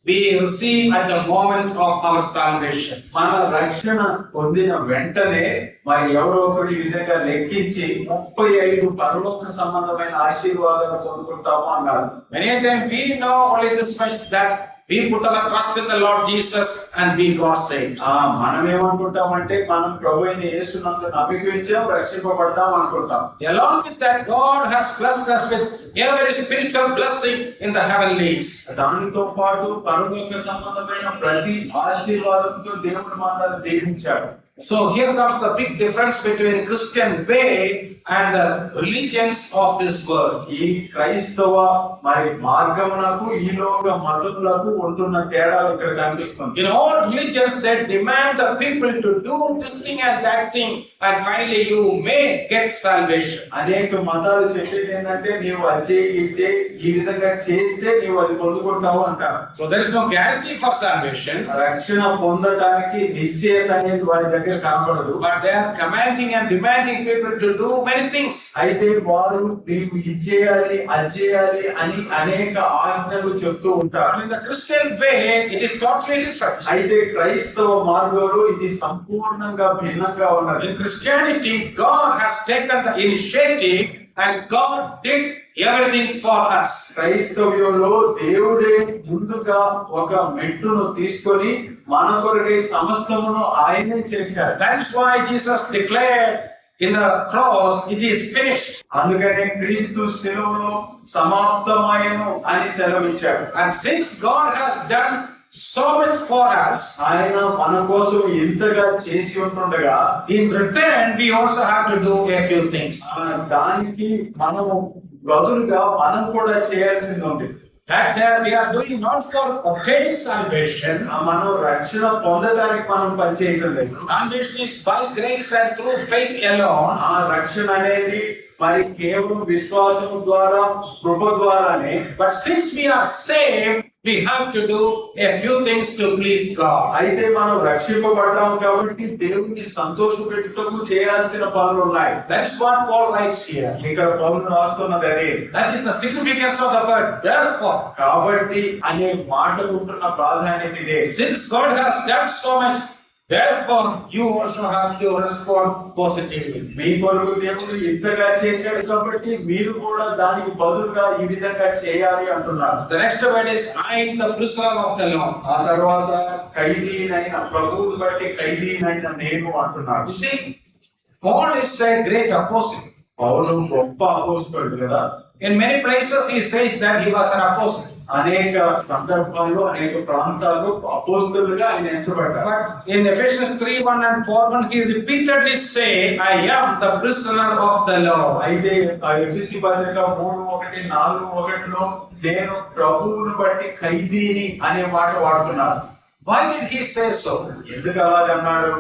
we receive at the moment of our salvation. మన రక్షణ పొందిన వెంటనే మరి ఎవరో ఒకరు ఈ విధంగా లెక్కించి 35 పరలోక సంబంధమైన ఆశీర్వాదాలు పొందుకుంటాము అన్నారు. Many a time we know only this much, that we put our trust in the Lord Jesus and we got saved. మనం ఏమనుకుంటామంటే మనం ప్రభువైన యేసునందు నమ్మికించాం, రక్షింపబడ్డాం అనుకుంటాం. Along with that, God has blessed us with every spiritual blessing in the heavenlies. దానితో పాటు పరలోక సంబంధమైన ప్రతి ఆశీర్వాదంతో దేవుడు మనల్ని దీవించాడు. So here comes the big difference between Christian way and the religions of this world. ఈ క్రైస్తవ మరి మార్గమునకు ఈ లోక మతములకు ఉంటున్న తేడా ఇక్కడ కనిపిస్తుంది. In all religions they demand the people to do this thing and that thing and finally you may get salvation. అనేక మతాలు చెప్పేది ఏంటంటే నీవు అచ్చే ఇచ్చే ఈ విధంగా చేస్తే నీవు అది పొందుకుంటావు అంటారు. So there is no guarantee for salvation. రక్షణ పొందడానికి నిశ్చయత అనేది వారి దగ్గర దగ్గర కనపడదు. but they are commanding and demanding people to do many things. అయితే వారు నీవు ఇది చేయాలి అది చేయాలి అని అనేక ఆజ్ఞలు చెప్తూ ఉంటారు. But in the Christian way, it is totally different. అయితే క్రైస్తవ మార్గంలో ఇది సంపూర్ణంగా భిన్నంగా ఉన్నది. In Christianity, God has taken the initiative and God did everything for us. క్రైస్తవ్యంలో దేవుడే ముందుగా ఒక మెట్టును తీసుకొని మన కొరకై సమస్తమును ఆయనే చేశారు. That is why Jesus declared in the cross, it is finished. అందుకనే క్రీస్తు శిలువలో సమాప్తమయ్యను అని సెలవిచ్చాడు. And since God has done so much for us, ఆయన మన కోసం ఎంతగా చేసి ఉంటుండగా in return we also have to do a few things. దానికి మనము బదులుగా మనం కూడా చేయాల్సింది ఉంది. That we are doing not for obtaining salvation. మనం రక్షణ పొందడానికి మనం పనిచేయడం లేదు. Salvation is by grace and through faith alone. ఆ రక్షణ అనేది మరి కేవలం విశ్వాసం ద్వారా కృప ద్వారానే. But since we are saved, we have to do a few things to please God. అయితే మనం రక్షింపబడ్డాం కాబట్టి దేవుని సంతోషపెట్టుటకు చేయాల్సిన పనులు ఉన్నాయి. That is what Paul writes here. ఇక్కడ పౌలు రాస్తున్నది అదే. That is the significance of the word therefore. కాబట్టి అనే మాట ఉంటున్న ప్రాధాన్యత ఇదే. Since God has done so much, therefore you also have to respond positively. మీ కొరకు దేవుడు ఇంతగా చేశాడు కాబట్టి మీరు కూడా దానికి బదులుగా ఈ విధంగా చేయాలి అంటున్నారు. The next word is I, the prisoner of the Lord. ఆ తర్వాత ఖైదీనైన ప్రభువుని బట్టి ఖైదీనైన నేను అంటున్నాడు. You see, Paul is a great apostle. పౌలు గొప్ప అపోస్తలుడు కదా. In many places he says that he was an apostle. అనేక సందర్భాల్లో అనేక ప్రాంతాల్లో అపోస్తలుగా ఆయన ఎంచబడ్డారు. But in Ephesians 3:1 and 4:1 he repeatedly say, I am the prisoner of the Lord. అయితే ఆ ఎఫెసీ పత్రిక 3:1 4:1లో నేను ప్రభువును బట్టి ఖైదీని అనే మాట వాడుతున్నారు. Why did he say so? ఎందుకు అలాగన్నాడు?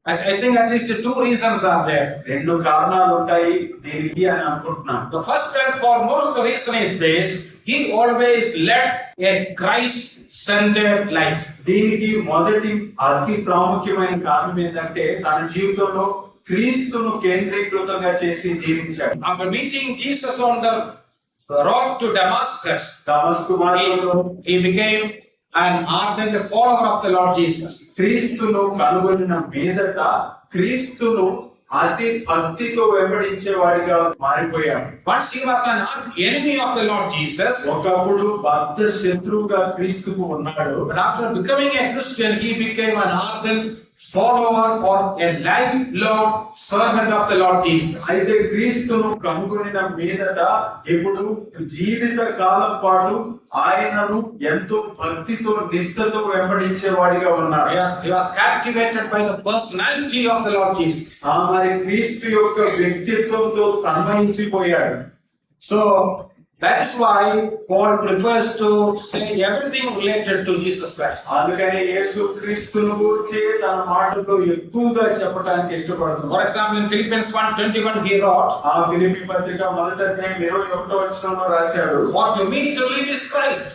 I think at least two reasons are there. రెండు కారణాలు ఉంటాయి దీనికి అని అనుకుంటున్నాను. The first and foremost reason is this: he always led a Christ-centered life. దీనికి మొదటి అతి ప్రాముఖ్యమైన కారణం ఏంటంటే తన జీవితంలో క్రీస్తును కేంద్రీకృతంగా చేసి జీవించాడు. After meeting Jesus on the road to Damascus, దమస్కు మార్గంలో he became an ardent follower of the Lord Jesus. క్రీస్తును కనుగొనిన మీదట క్రీస్తును అతి భక్తితో వెంబడించేవాడిగా మారిపోయాడు. Once he was an enemy of the Lord Jesus. ఒకప్పుడు బద్ధ శత్రువుగా క్రీస్తుకు ఉన్నాడు. But after becoming a Christian, he became an ardent follower or a lifelong servant of the Lord Jesus. అయితే క్రీస్తును కనుగొనిన మీదట ఇప్పుడు జీవిత కాలం పాటు ఆయనను ఎంతో భక్తితో నిష్ఠతో వెంబడించేవాడిగా ఉన్నాడు. He was captivated by the personality of the Lord Jesus. మరి క్రీస్తు యొక్క వ్యక్తిత్వంతో తన్మయించిపోయాడు. So that is why Paul prefers to say everything related to Jesus Christ. అందుకని యేసు క్రీస్తును గురించి తన మాటల్లో ఎక్కువగా చెప్పడానికి ఇష్టపడుతున్నాడు. For example, in Philippians 1:21 he wrote, ఆ ఫిలిప్పీ పత్రిక 1:21 రాశాడు. For to me to live is Christ.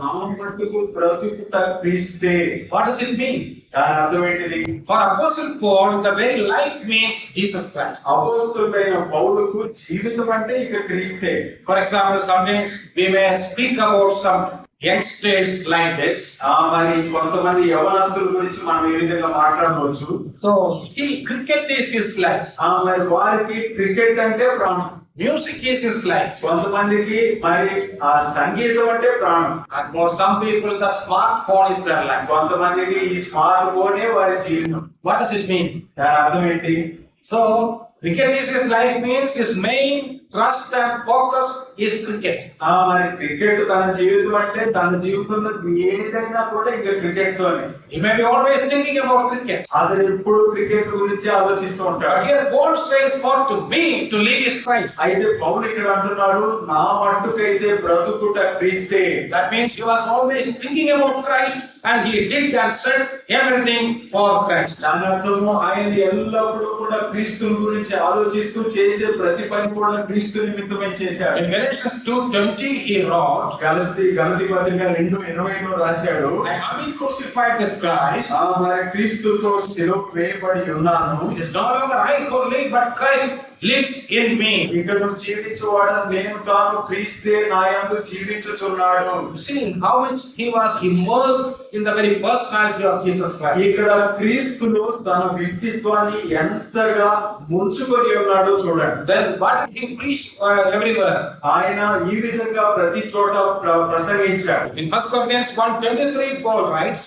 నా మట్టుకు బ్రతుకుట క్రీస్తే. What does it mean? దాని అర్థం ఏంటిది? For Apostle Paul, the very life means Jesus Christ. అపోస్తలుడైన పౌలుకు జీవితం అంటే ఇక క్రీస్తే. For example, sometimes we may speak about some youngsters like this. మరి కొంతమంది యవనస్తుల గురించి మనం ఈ విధంగా మాట్లాడవచ్చు. So cricket is his life. మరి వారికి క్రికెట్ అంటే ప్రాణం. Music is his life. కొంతమందికి మరి ఆ సంగీతం అంటే ప్రాణం. And for some people, the smartphone is their life. కొంతమందికి ఈ స్మార్ట్ ఫోనే వారి జీవితం. What does it mean? దాని అర్థం ఏంటి? So cricket is his life means his main thrust and focus is cricket. మరి క్రికెట్ తన జీవితం అంటే తన జీవితంలో ఏదైనా కూడా ఇంకా క్రికెట్ తోనే. He may be always thinking about cricket. అతను ఎప్పుడు క్రికెట్ గురించి ఆలోచిస్తూ ఉంటాడు. But here Paul says, for to me to live is Christ. అయితే పౌలు ఇక్కడ అంటున్నాడు నా మట్టుకైతే బ్రతుకుట క్రీస్తే. That means he was always thinking about Christ and he did and said everything for Christ. దాని అర్థము ఆయన ఎల్లప్పుడూ కూడా క్రీస్తు గురించి గురించి ఆలోచిస్తూ చేసే ప్రతి పని కూడా క్రీస్తు నిమిత్తమే చేశాడు. In Galatians 2:20 he wrote, గలతీ పత్రిక 2:20లో రాశాడు, I have been crucified with Christ. మరి క్రీస్తుతో సిలువ వేయబడి ఉన్నాను. It is no longer I who live, but Christ lives in me. ఇక్కడ జీవించువాడు నేను కాను, క్రీస్తే నా యందు జీవించుచున్నాడు. See how much he was immersed in the very personality of Jesus Christ. ఇక్కడ క్రీస్తులో తన వ్యక్తిత్వాన్ని ఎంతగా ముంచుకొని ఉన్నాడో చూడండి. Then what he preached everywhere. ఆయన ఈ విధంగా ప్రతి చోట ప్రసంగించాడు. In 1 Corinthians 1:23 Paul writes,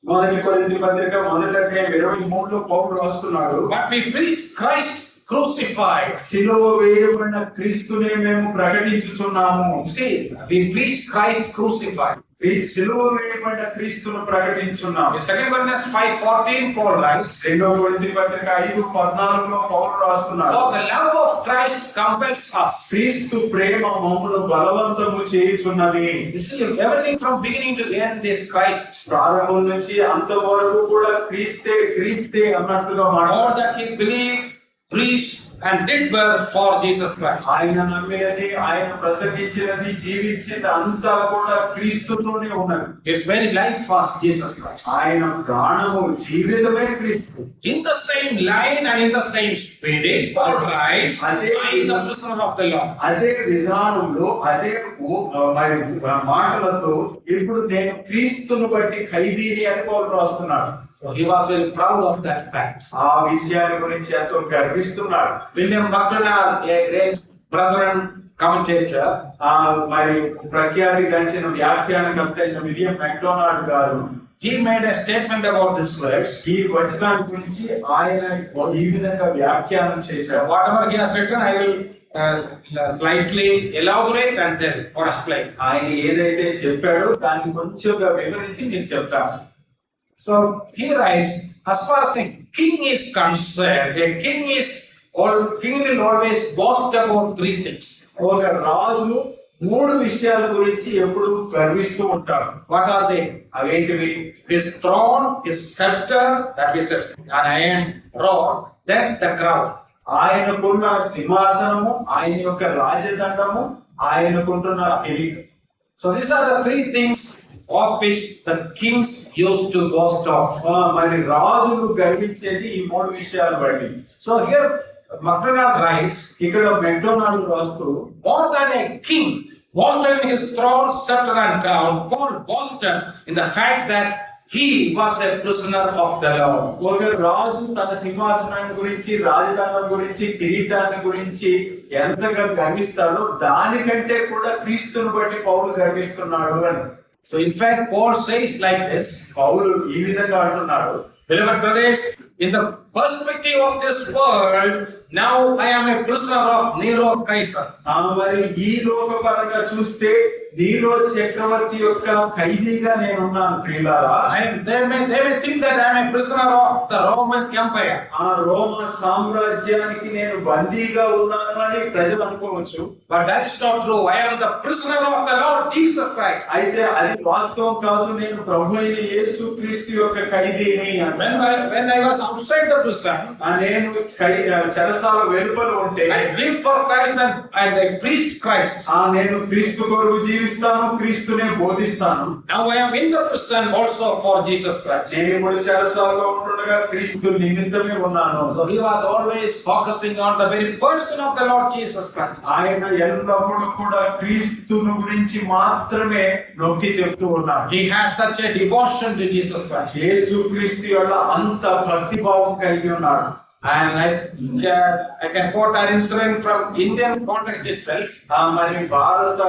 మొదటి కొరింథీ పత్రిక 1:23లో పౌలు రాస్తున్నాడు, but we preach Christ crucified. సిలువ వేయబడిన క్రీస్తునే మేము ప్రకటించుచున్నాము. See, we preach Christ crucified. సిలువ వేయబడిన క్రీస్తును ప్రకటించున్నాము. In 2 Corinthians 5:14 Paul writes, 2 కొరింథీ పత్రిక 5:14లో పౌలు రాస్తున్నాడు, for the love of Christ compels us. క్రీస్తు ప్రేమ మమ్మను బలవంతము చేయుచున్నది. You see, everything from beginning to end is Christ. ప్రారంభం నుంచి అంతవరకు కూడా క్రీస్తే అన్నట్టుగా All that he believed, preached and did were for Jesus Christ. ఆయన నమ్మినది, ఆయన ప్రసంగించినది, జీవించింది అంతా కూడా క్రీస్తుతోనే ఉన్నది. His very life was Jesus Christ. ఆయన ప్రాణము జీవితమే క్రీస్తు. In the same line and in the same spirit, Paul writes, I am the prisoner of the Lord. అదే విధానంలో అదే మరి మాటలతో ఇప్పుడు నేను క్రీస్తును బట్టి ఖైదీని అని పౌలు రాస్తున్నాడు. So he was very proud of that fact. ఆ విషయాన్ని గురించి ఎంతో గర్విస్తున్నాడు. William MacDonald, a great Brethren commentator, మరి ప్రఖ్యాతి గంచిన వ్యాఖ్యానకర్త అయిన విలియం మెక్డొనాల్డ్ గారు, he made a statement about this verse. ఈ వచనాన్ని గురించి ఆయన ఈ విధంగా వ్యాఖ్యానం చేశారు. Whatever he has written, I will slightly elaborate and then or explain. ఆయన ఏదైతే చెప్పాడో దాన్ని కొంచెంగా వివరించి మీకు చెప్తాను. So he writes, as far as a king is concerned, a king will always boast about three things. ఒక రాజు మూడు విషయాల గురించి ఎప్పుడు గర్విస్తూ ఉంటాడు. What are they? అవేంటివి? His throne, his scepter, that is an iron rod, then the crown. ఆయనకున్న సింహాసనము, ఆయన యొక్క రాజదండము, ఆయనకుంటున్న కిరీటం. So these are the three things of which the kings used to boast of. మరి రాజులు గర్వించేది ఈ మూడు విషయాలు బట్టి. So here MacDonald writes, ఇక్కడ మెక్డొనాల్డ్ రాస్తూ, more than a king boasted in his throne, scepter and crown, Paul boasted in the fact that he was a prisoner of the Lord. ఒక రాజు తన సింహాసనాన్ని గురించి, రాజధాని గురించి, కిరీటాన్ని గురించి ఎంతగా గర్విస్తాడో దానికంటే కూడా క్రీస్తుని బట్టి పౌలు గర్విస్తున్నాడు అని. So in fact Paul says like this, పౌలు ఈ విధంగా అంటున్నాడు, beloved brothers, in the perspective of this world, now I am a prisoner of Nero Caesar. మరి ఈ లోకపరంగా చూస్తే నీరో చక్రవర్తి యొక్క ఖైదీగా నేనున్నాను ప్రియులారా. They may think that I am a prisoner of the Roman Empire. ఆ రోమా సామ్రాజ్యానికి నేను బందీగా ఉన్నాను అని ప్రజలు అనుకోవచ్చు. But that is not true. I am the prisoner of the Lord Jesus Christ. అయితే అది వాస్తవం కాదు. నేను ప్రభు అయిన యేసు క్రీస్తు యొక్క ఖైదీని. When I was outside the prison, నేను చెరసాల వెలుపల ఉంటే I lived for Christ and I preached Christ. నేను క్రీస్తు కొరకు జీవిస్తాను, క్రీస్తునే బోధిస్తాను. Now I am in the prison also for Jesus Christ. నేను ఇప్పుడు చెరసాలలో ఉంటుండగా క్రీస్తు నిమిత్తమే ఉన్నాను. So he was always focusing on the very person of the Lord Jesus Christ. ఆయన ఎల్లప్పుడూ కూడా క్రీస్తును గురించి మాత్రమే నొక్కి చెప్తూ ఉన్నారు. He had such a devotion to Jesus Christ. యేసు క్రీస్తు యొక్క అంత భక్తి భావం కలిగి ఉన్నాడు. And I can quote an incident from Indian context itself. మరి భారత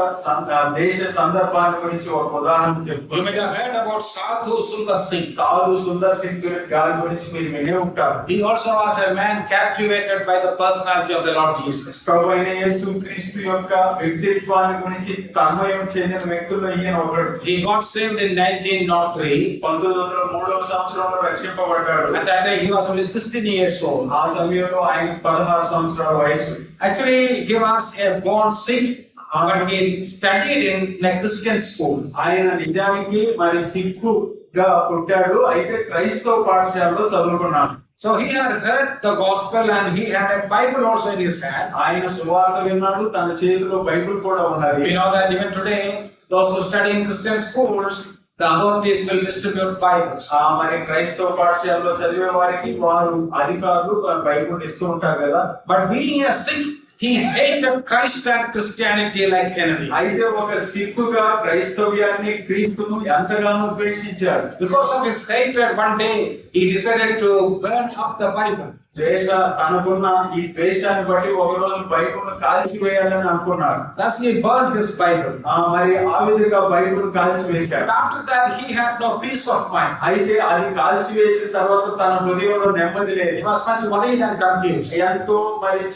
దేశ సందర్భాన్ని గురించి ఒక ఉదాహరణ చెప్పు. You might have heard about Sadhu Sundar Singh. సాధు సుందర్ సింగ్ గారి గురించి మీరు వినే ఉంటారు. He also was a man captivated by the personality of the Lord Jesus. ప్రభువైన యేసు క్రీస్తు యొక్క వ్యక్తిత్వాన్ని గురించి తన్మయం చెందిన వ్యక్తుల్లో ఈయన ఒకడు. He got saved in 1903. 1903వ సంవత్సరంలో రక్షింపబడ్డాడు. At that time he was only 16 years old. ఆ సమయంలో ఆయన 16 సంవత్సరాల వయసు. Actually he was a born Sikh, but he studied in a Christian school. ఆయన నిజానికి మరి సిక్కుగా పుట్టాడు, అయితే క్రైస్తవ పాఠశాలలో చదువుకున్నాడు. So he had heard the gospel and he had a Bible also in his hand. ఆయన సువార్త విన్నాడు, తన చేతిలో బైబిల్ కూడా ఉన్నది. We know that even today, those who study in Christian schools, the authorities will distribute Bibles. మరి క్రైస్తవ పాఠశాలలో చదివే వారికి వారు అధికారులు బైబిల్ ఇస్తూ ఉంటారు కదా. But being a Sikh, he hated Christ and Christianity like enemy. అయితే ఒక సిక్కుగా క్రైస్తవ్యాన్ని క్రీస్తును ఎంతగానో ద్వేషించాడు. Because of his hatred, one day he decided to burn up the Bible. తనకున్న ఈ ద్వేషాన్ని బట్టి ఒక రోజు బైబిల్ కాల్చివేయాలని అనుకున్నాడు. Thus he burned his Bible. మరి ఆ విధంగా Bible కాల్చివేశాడు. After that he had no peace of mind. అయితే అది కాల్చివేసిన తర్వాత తన హృదయంలో నెమ్మది లేదు. He was much worried and confused. ఎంతో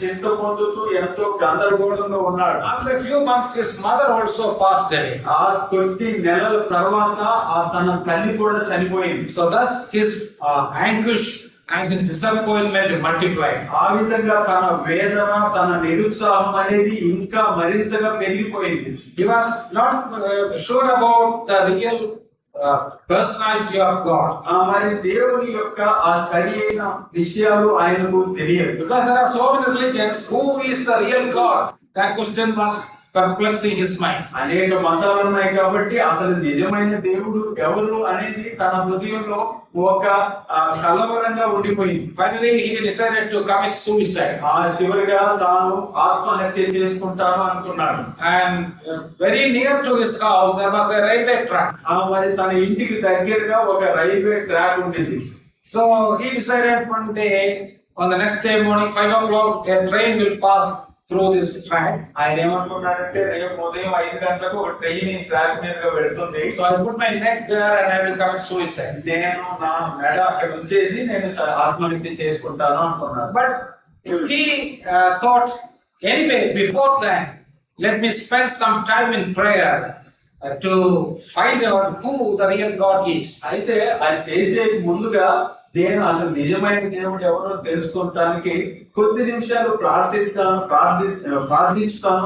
చింత పొందుతూ ఎంతో గందరగోళంలో ఉన్నాడు. After a few months his mother also passed away. ఆ కొద్ది నెలల తర్వాత తన తల్లి కూడా చనిపోయింది. So thus his anguish and his disappointment multiplied. ఆ విధంగా తన వేదన, తన నిరుత్సాహం అనేది ఇంకా మరింతగా పెరిగిపోయింది. He was not sure about the real personality of God. మరి దేవుని యొక్క ఆ సరియైన విషయాలు ఆయనకు తెలియదు. Because there are so many religions, who is the real God? That question was perplexing his mind. అనేక మతాలు ఉన్నాయి కాబట్టి అసలు నిజమైన దేవుడు ఎవరు అనేది తన హృదయంలో ఒక కలవరంగా ఉండిపోయింది. Finally he decided to commit suicide. చివరిగా తాను ఆత్మహత్య చేసుకుంటాను అనుకున్నాడు. And very near to his house there was a railway track. మరి తన ఇంటికి దగ్గరగా ఒక రైల్వే ట్రాక్ ఉంటుంది. So he decided one day, on the next day morning 5 o'clock, a train will pass through this track. ఆయన ఏమనుకున్నాడంటే రేపు ఉదయం 5 గంటలకు ఒక ట్రైన్ ఈ ట్రాక్ మీదుగా వెళ్తుంది. So I put my neck there and I will commit suicide. నేను నా మెడ అక్కడ ఉంచేసి నేను ఆత్మహత్య చేసుకుంటాను అనుకున్నాను. But he thought, anyway, before that, let me spend some time in prayer to find out who the real God is. అయితే అది చేసే ముందుగా నేను అసలు నిజమైన దేవుడు ఎవరో తెలుసుకోవడానికి కొద్ది నిమిషాలు ప్రార్థిస్తాను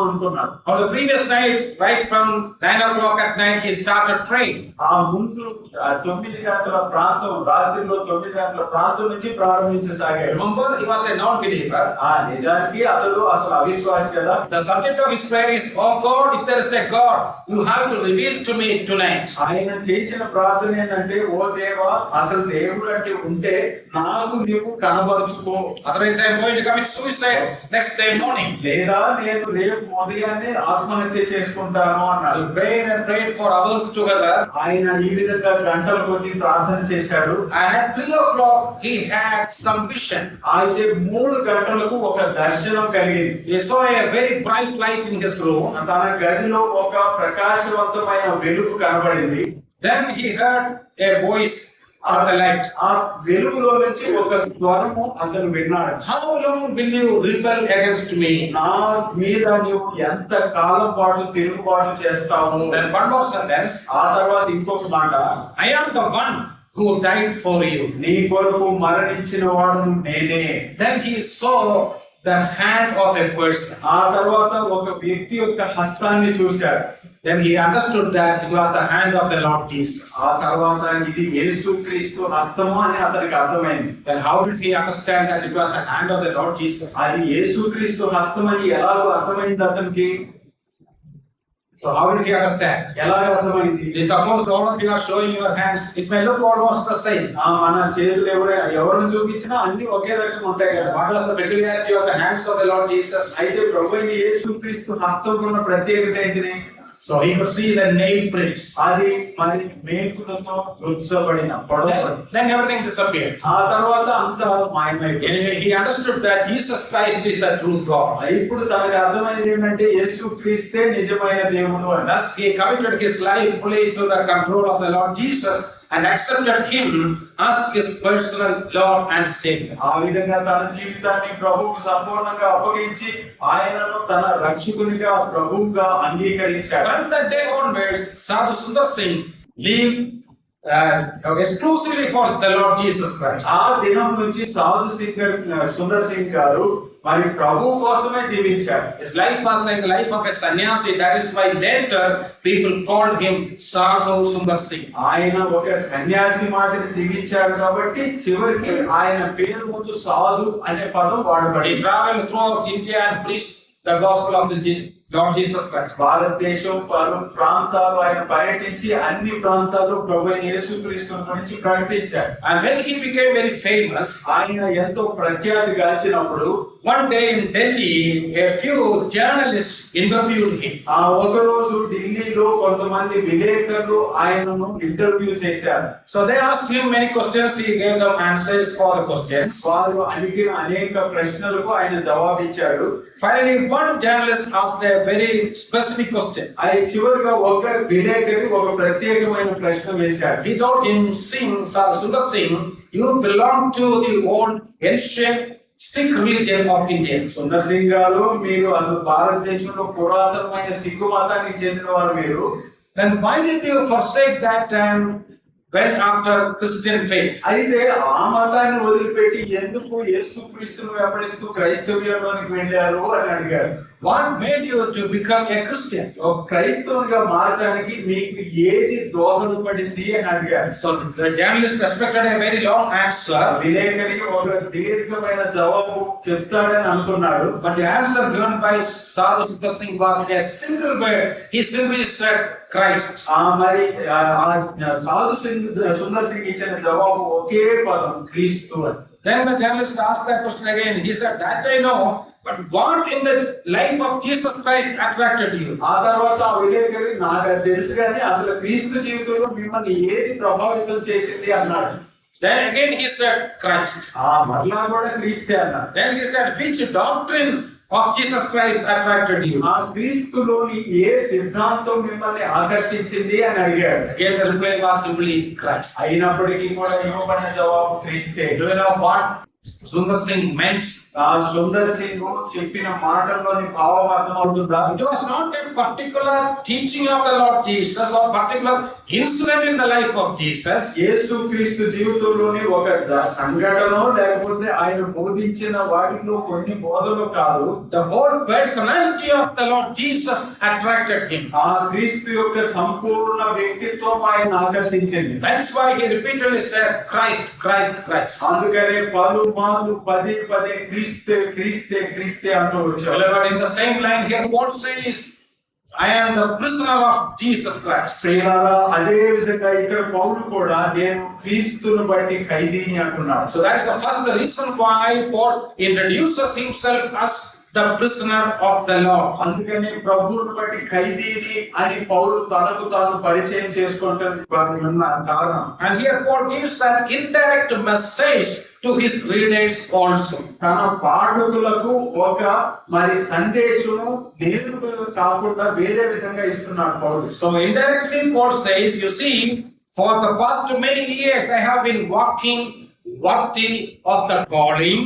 అనుకున్నాను. On the previous night, right from 9 o'clock at night, he started praying. ఆ ముందు 9 గంటల ప్రాంతం, రాత్రిలో 9 గంటల ప్రాంతం నుంచి ప్రారంభించసాగాడు. Remember, he was a non-believer. నిజానికి అతడు అసలు అవిశ్వాసి కదా. The subject of his prayer is, "Oh God, if there is a God, you have to reveal to me tonight." ఆయన చేసిన ప్రార్థన ఏంటంటే, ఓ దేవా, అసలు దేవుడు అంటే ఉంటే నాకు నీవు కనబరుచుకో. Otherwise I am going to commit suicide next day morning. లేదా నేను రేపు ఉదయాన్నే ఆత్మహత్య చేసుకుంటాను అన్నాడు. So prayed and prayed for hours together. ఆయన ఈ విధంగా గంటల కొద్ది ప్రార్థన చేశాడు. And at 3 o'clock he had some vision. అయితే 3 గంటలకు ఒక దర్శనం కలిగింది. He saw a very bright light in his room. తన గదిలో ఒక ప్రకాశవంతమైన వెలుగు కనబడింది. Then he heard a voice from the light. ఆ వెలుగులో నుంచి ఒక స్వరము అతను విన్నాడు. "How long will you rebel against me?" నా మీద నీవు ఎంత కాలం పాటు తిరుగుబాటు చేస్తావు. Then one more sentence. ఆ తర్వాత ఇంకొక మాట, "I am the one who died for you." నీ కొరకు మరణించిన వాడు నేనే. Then he saw the hand of a person. ఆ తర్వాత ఒక వ్యక్తి యొక్క హస్తాన్ని చూశాడు. Then he understood that it was the hand of the Lord Jesus. ఆ తర్వాత ఇది యేసుక్రీస్తు హస్తము అని అతనికి అర్థమైంది. Then how did he understand that it was the hand of the Lord Jesus? అది యేసుక్రీస్తు హస్తం అని ఎలాగో అర్థమైంది అతనికి. So how did he understand? ఎలాగ అర్థమైంది? Suppose all of you are showing your hands, it may look almost the same. మన చేతులు ఎవరిని చూపించినా అన్ని ఒకే రకంగా ఉంటాయి కదా. What was the peculiarity of the hands of the Lord Jesus? అయితే ప్రభువైన యేసుక్రీస్తు హస్తం ఉన్న ప్రత్యేకత ఏంటిది? So he could see the nail prints. అది మరి మేకులతో గుర్చబడిన పొడవు. Then everything disappeared. ఆ తర్వాత అంతా మాయమైపోయింది. Anyway, he understood that Jesus Christ is the true God. ఇప్పుడు తనకు అర్థమైంది ఏంటంటే యేసుక్రీస్తే నిజమైన దేవుడు అని. Thus he committed his life fully to the control of the Lord Jesus and accepted him as his personal Lord and Savior. ఆ విధంగా తన జీవితాన్ని ప్రభువుకు సంపూర్ణంగా అప్పగించి ఆయనను తన రక్షకునిగా ప్రభువుగా అంగీకరించాడు. From that day onwards, Sadhu Sundar Singh lived exclusively for the Lord Jesus Christ. ఆ దినం నుంచి సాధు సుందర్ సింగ్ గారు మరి ప్రభు కోసమే జీవించాడు. His life was like the life of a sannyasi. That is why later people called him Sadhu Sundar Singh. ఆయన ఒక సన్యాసి మాదిరి జీవించాడు కాబట్టి చివరికి ఆయన పేరు ముందు సాధు అనే పదం He వాడబడింది. traveled throughout India and preached the gospel of the Lord Jesus Christ. భారతదేశం పలు ప్రాంతాలు ఆయన పర్యటించి అన్ని ప్రాంతాలు ప్రభు యేసుక్రీస్తు గురించి ప్రకటించాడు. And when he became very famous, ఆయన ఎంతో ప్రఖ్యాతి గాంచినప్పుడు one day in Delhi, a few journalists interviewed him. ఆ ఒకరోజు ఢిల్లీలో కొంతమంది విలేకరులు ఆయనను ఇంటర్వ్యూ చేశారు. So they asked him many questions. He gave them answers for the questions. వారు అడిగిన అనేక ప్రశ్నలకు ఆయన జవాబిచ్చాడు. Finally, one journalist asked a very specific question. అది చివరిగా ఒక విలేకరి ఒక ప్రత్యేకమైన ప్రశ్న వేశాడు. He told him, Sundar Singh, you belong to the old ancient Sikh religion of India. Sundar Singh గారు, మీరు అసలు భారతదేశంలో పురాతనమైన సిక్కు మతానికి చెందిన వారు మీరు. Then why did you forsake that and went after Christian faith? అయితే ఆ మతాన్ని వదిలిపెట్టి ఎందుకు యేసుక్రీస్తును వెంబడిస్తూ క్రైస్తవ్యంలోనికి వెళ్ళారు అని అడిగారు. What made you to become a Christian? ఒక క్రైస్తవునిగా మారడానికి మీకు ఏది దోహదపడింది అని అడిగారు. So the journalist expected a very long answer, విలేకరి ఒక దీర్ఘమైన జవాబు చెప్తాడని అనుకున్నాడు. but the answer given by Sadhu Sundar Singh was a single word. He simply said Christ. మరి సాధు సుందర్ సింగ్ ఇచ్చిన జవాబు ఒకే పదం, క్రీస్తు అని. Then the journalist asked that question again. He said, that I know, but what in the life of Jesus Christ attracted you? ఆ తర్వాత ఆ విలేకరి, నాకు అది తెలుసు కానీ అసలు క్రీస్తు జీవితంలో మిమ్మల్ని ఏది ప్రభావితం చేసింది అన్నాడు. Then again he said Christ. మరలా కూడా క్రీస్తే అన్నాడు. Then he said, which doctrine of Jesus Christ attracted you? ఆ క్రీస్తులోని ఏ సిద్ధాంతం మిమ్మల్ని ఆకర్షించింది అని అడిగాడు. Again the reply was simply Christ. అయినప్పటికీ కూడా ఇవ్వబడిన జవాబు క్రీస్తే. Do you know what Sundar Singh meant? ఆ సుందర్ సింగ్ చెప్పిన మాటల్లోని భావం అర్థమవుతుందా? It was not a particular teaching of the Lord Jesus or particular incident in the life of Jesus. యేసు క్రీస్తు జీవితంలోని ఒక సంఘటన లేకపోతే ఆయన బోధించిన వాటిలో కొన్ని బోధలు కాదు. The whole personality of the Lord Jesus attracted him. ఆ క్రీస్తు యొక్క సంపూర్ణ వ్యక్తిత్వం ఆయన ఆకర్షించింది. That's why he repeatedly said Christ, Christ, Christ. అందుకనే పలుమార్లు పదే పదే క్రీస్తే క్రీస్తే క్రీస్తే అంటూ వచ్చాడు. But in the same line here, Paul says, I am the prisoner of Jesus Christ. ప్రియులారా, అదే విధంగా ఇక్కడ పౌలు కూడా నేను క్రీస్తును బట్టి ఖైదీని అంటున్నాడు. So that is the first reason why Paul introduces himself as the prisoner of the Lord. అందుకని ప్రభువును బట్టి ఖైదీని అని పౌలు తనకు తాను పరిచయం చేసుకుంటానికి ఉన్న కారణం. And here Paul gives an indirect message to his readers also. తన పాఠకులకు ఒక మరి సందేశము నేరుగా కాకుండా వేరే విధంగా ఇస్తున్నాడు పౌలు. So indirectly Paul says, you see, for the past many years I have been walking worthy of the calling.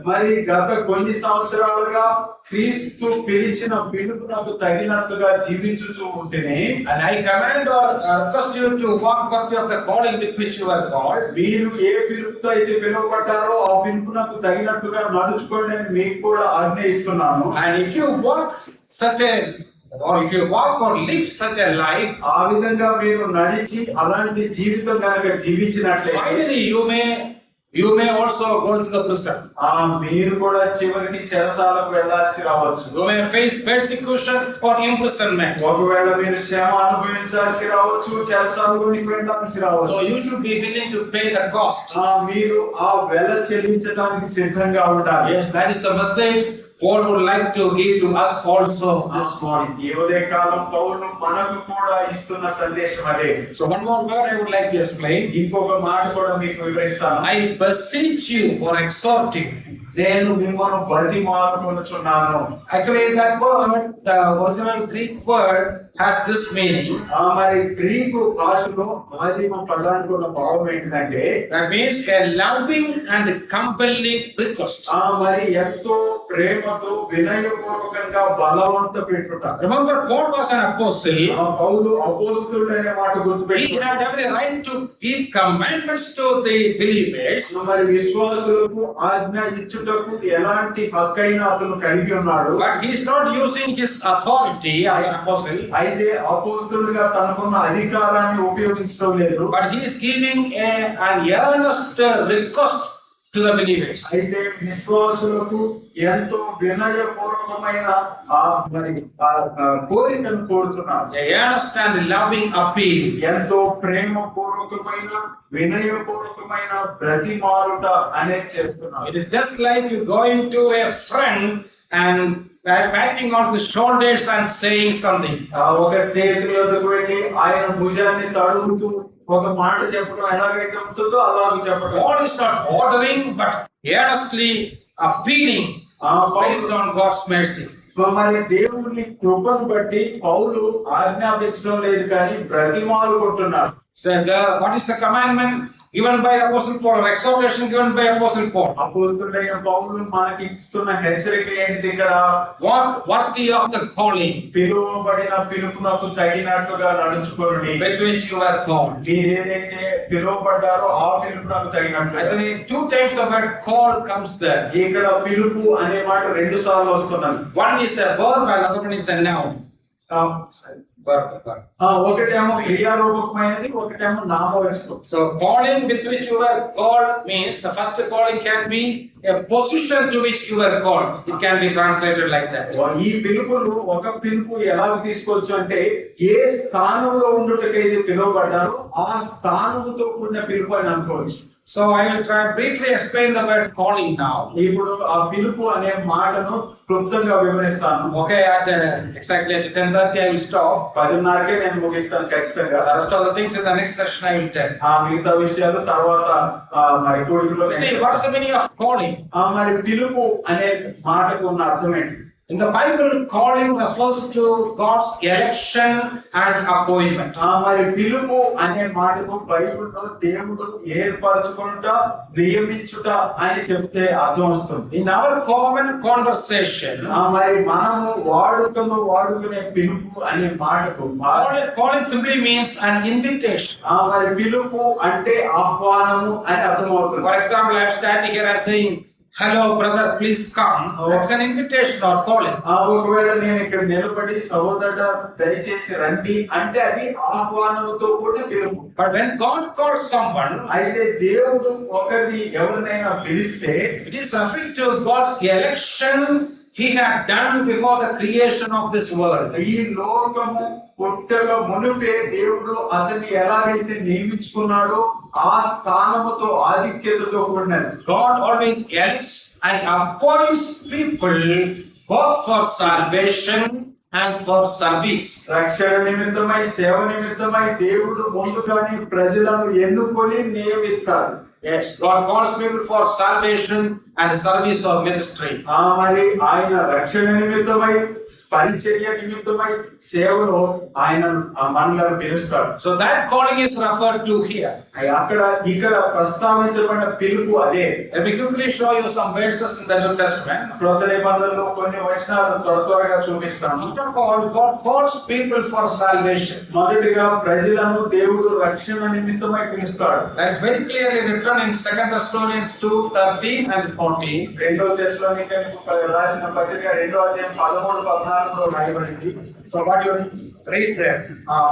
మరి గత కొన్ని సంవత్సరాలుగా క్రీస్తు పిలిచిన పిలుపునకు తగినట్టుగా జీవించుచూ ఉంటేనే, And I command or request you to walk worthy of the calling with which you are called. మీరు ఏ పిలుపుతో అయితే పిలువబడ్డారో ఆ పిలుపునకు తగినట్టుగా నడుచుకోండి అని మీకు కూడా ఆజ్ఞయిస్తున్నాను. And if you walk such a, or if you walk or live such a life, ఆ విధంగా మీరు నడిచి అలాంటి జీవితం కనుక జీవించినట్లయితే finally you may also go into the prison. మీరు కూడా చివరికి చెరసాలకు వెళ్ళాల్సి రావచ్చు. You may face persecution or imprisonment. ఒకవేళ మీరు శ్రమ అనుభవించాల్సి రావచ్చు, చెరసాలలోనికి వెళ్ళాల్సి రావచ్చు. So you should be willing to pay the cost. మీరు ఆ వెల చెల్లించడానికి సిద్ధంగా ఉండాలి. Yes, that is the message Paul would like to give to us also this morning. ఈ ఉదయ కాలం పౌలు మనకు కూడా ఇస్తున్న సందేశం అదే. So one more word I would like to explain. ఇంకొక మాట కూడా మీకు వివరిస్తాను. I beseech you or exhort you. నేను మిమ్మల్ని బతిమాలుకొనుచున్నాను. Actually that word, the original Greek word has this meaning. మరి గ్రీకు భాషలో ఆదిమ పదానికి ఉన్న భావం ఏంటంటే, That means a loving and compelling request. మరి ఎంతో ప్రేమతో వినయపూర్వకంగా బలవంత పెట్టుట. Remember, Paul was an apostle. పౌలు అపోస్తలుడు అనే మాట He గుర్తుపెట్టుకో. had every right to give commandments to the believers. మరి విశ్వాసులకు ఆజ్ఞ ఇచ్చుట బోధించుటకు ఎలాంటి హక్కైనా అతను కలిగి ఉన్నాడు. But he is not using his authority as an apostle. అయితే అపోస్తలుడిగా తనకున్న అధికారాన్ని ఉపయోగించడం లేదు. But he is giving an earnest request to the believers. అయితే విశ్వాసులకు ఎంతో వినయపూర్వకమైన కోరికను కోరుతున్నారు. A earnest and loving appeal. ఎంతో ప్రేమపూర్వకమైన వినయపూర్వకమైన బ్రతిమాలుట అనేది చేస్తున్నారు. It is just like you going to a friend and patting on his shoulders and saying something. ఒక స్నేహితుడి వద్దకు వెళ్ళి ఆయన భుజాన్ని తడుముతూ ఒక మాట చెప్పడం ఎలాగైతే ఉంటుందో అలాగే చెప్పడం. God is not ordering but earnestly appealing based on God's mercy. మరి దేవుని కృపను బట్టి పౌలు ఆజ్ఞాపించడం లేదు కానీ బ్రతిమాలుకుంటున్నారు. So what is the commandment given by Apostle Paul, or exhortation given by Apostle Paul? అపోస్తలుడైన పౌలు మనకి ఇస్తున్న హెచ్చరిక ఏంటిది ఇక్కడ? Walk worthy of the calling పిలువబడిన పిలుపునకు తగినట్టుగా నడుచుకోండి. with which you are called. మీరేదైతే పిలువబడ్డారో ఆ పిలుపునకు తగినట్టుగా. Actually, 2 times the word call comes there. ఇక్కడ పిలుపు అనే మాట 2 సార్లు వస్తున్నది. One is a verb and other one is a noun. Verb. ఒకటేమో క్రియారూపకమైనది, ఒకటేమో నామవాచకం. So calling with which you were called means the first calling can be a position to which you were called. It can be translated like that. ఈ పిలుపులు ఒక పిలుపు ఎలా తీసుకోవచ్చు అంటే ఏ స్థానంలో ఉండుటకైతే పిలువబడ్డారో ఆ స్థానముతో కూడిన పిలుపు అని అనుకోవచ్చు. So I will try briefly explain the word calling now. ఇప్పుడు ఆ పిలుపు అనే మాటను క్లుప్తంగా వివరిస్తాను. Okay, at exactly at 10:30 I will stop. 10:30కే నేను ముగిస్తాను ఖచ్చితంగా. The rest of the things in the next session I will tell. మిగతా విషయాలు తర్వాత మరి కూడికలో. See, what is the meaning of calling? మరి పిలుపు అనే మాటకు ఉన్న అర్థం ఏంటి? In the Bible, calling refers to God's election and appointment. మరి పిలుపు అనే మాటకు బైబిల్లో దేవుడు ఏర్పరచుకుంట నియమించుట అని చెప్తే అర్థం వస్తుంది. In our common conversation, మరి మనము వాడుకునే పిలుపు అనే మాటకు calling simply means an invitation. మరి పిలుపు అంటే ఆహ్వానము అని అర్థం అవుతుంది. For example, I am standing here and saying, "Hello, brother, please come." That's an invitation or calling. ఒకవేళ నేను ఇక్కడ నిలబడి సహోదరుడా దయచేసి రండి అంటే అది ఆహ్వానంతో కూడిన పిలుపు. But when God calls someone, అయితే దేవుడు ఒకరిని ఎవరినైనా పిలిస్తే it is referring to God's election He had done before the creation of this world. ఈ లోకము పుట్టక మునుపే దేవుడు అతన్ని ఎలాగైతే నియమించుకున్నాడో ఆ స్థానముతో ఆధిక్యతతో కూడినది. God always elects and appoints people both for salvation and for service. రక్షణ నిమిత్తమై సేవ నిమిత్తమై దేవుడు ముందుగానే ప్రజలను ఎన్నుకొని నియమిస్తారు. Yes, God calls people for salvation and service or ministry. మరి ఆయన రక్షణ నిమిత్తమై పరిచర్య నిమిత్తమై సేవలో ఆయన మనలను పిలుస్తాడు. So that calling is referred to here. ఇక్కడ ప్రస్తావించబడిన పిలుపు అదే. Let me quickly show you some verses in the New Testament. క్రొత్త నిబంధనలో కొన్ని వచనాలు త్వరగా చూపిస్తాను. First of all, God calls people for salvation. మొదటిగా ప్రజలను దేవుడు రక్షణ నిమిత్తమై పిలుస్తాడు. That is very clearly written in 2 Thessalonians 2:13 and 14. రెండో తెస్సలోనికైయులకు రాసిన పత్రిక 2వ అధ్యాయం 13-14లో రాయబడింది. So what you read there?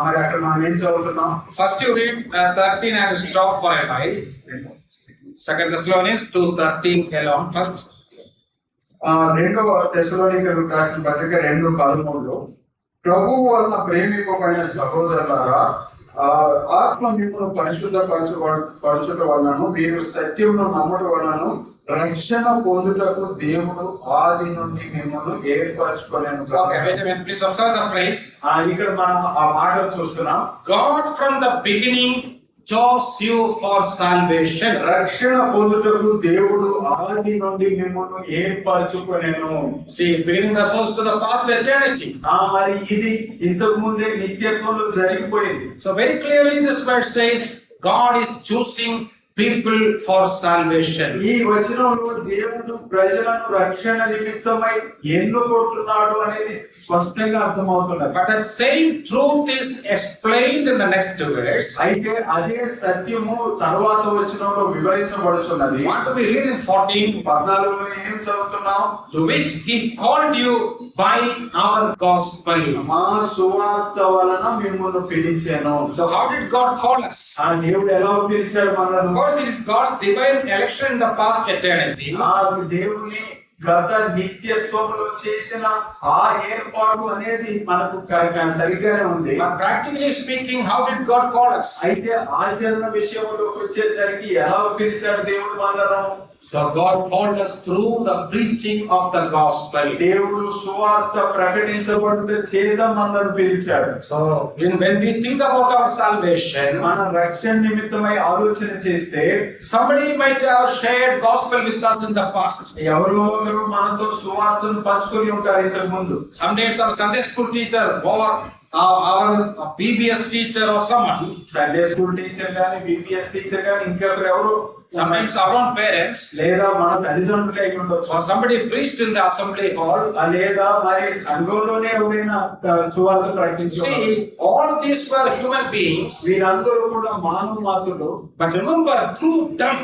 మరి అక్కడ మనం ఏం చదువుతున్నాం? First you read 13 and stop for a while. 2 Thessalonians 2:13 alone first. రెండవ తెస్సలోనికైయులకు రాసిన పత్రిక 2:13లో ప్రభువు వలన ప్రేమింపబడిన సహోదరులారా, ఆత్మ మిమ్మల్ని పరిశుద్ధపరచుట వలనను మీరు సత్యమును నమ్ముట వలనను రక్షణ పొందుటకు దేవుడు ఆది నుండి మిమ్మల్ని ఏర్పరచుకొనెను. Okay, wait a minute, please observe the phrase. ఇక్కడ మనం ఆ మాటలు చూస్తున్నాం. God from the beginning chose you for salvation. రక్షణ పొందుటకు దేవుడు ఆది నుండి మిమ్మల్ని ఏర్పరచుకొనెను. See, beginning refers to the past eternity. మరి ఇది ఇంతకు ముందే నిత్యత్వంలో జరిగిపోయింది. So very clearly this verse says God is choosing people for salvation. ఈ వచనంలో దేవుడు ప్రజలను రక్షణ నిమిత్తమై ఎన్నుకుంటున్నాడు అనేది స్పష్టంగా అర్థమవుతున్నది. But the same truth is explained in the next verse. అయితే అదే సత్యము తర్వాత వచనంలో వివరించబడుతున్నది. What do we read in 14? 14లో ఏం చదువుతున్నాం? To which he called you by our gospel. మా సువార్త వలన మిమ్మల్ని పిలిచాను. So how did God call us? ఆ దేవుడు ఎలా పిలిచాడు మనల్ని? Of course, it is God's divine election in the past eternity. ఆ దేవుని గత నిత్యత్వంలో చేసిన ఆ ఏర్పాటు అనేది మనకు సరిగ్గానే ఉంది. But practically speaking, how did God call us? అయితే ఆచరణ విషయంలోకి వచ్చేసరికి ఎలా పిలిచాడు దేవుడు మనలను? So God called us through the preaching of the gospel. దేవుడు సువార్త ప్రకటించబడుట చేత మనల్ని పిలిచాడు. So when we think about our salvation, మన రక్షణ నిమిత్తమై ఆలోచన చేస్తే somebody might have shared gospel with us in the past. ఎవరో ఒకరు మనతో సువార్తను పంచుకొని ఉంటారు ఇంతకు ముందు. Sometimes our Sunday school teacher or our PBS teacher or someone. Sunday school teacher గాని బిబిఎస్ టీచర్ గాని ఇంకెవరు ఎవరు, Sometimes our own parents లేదా మన తల్లిదండ్రులు అయి ఉండొచ్చు. or somebody preached in the assembly hall. లేదా మరి సంఘంలోనే ఎవరైనా సువార్త ప్రకటించారు. See, all these were human beings. వీరందరూ కూడా మానవ మాత్రులు. But remember, through them,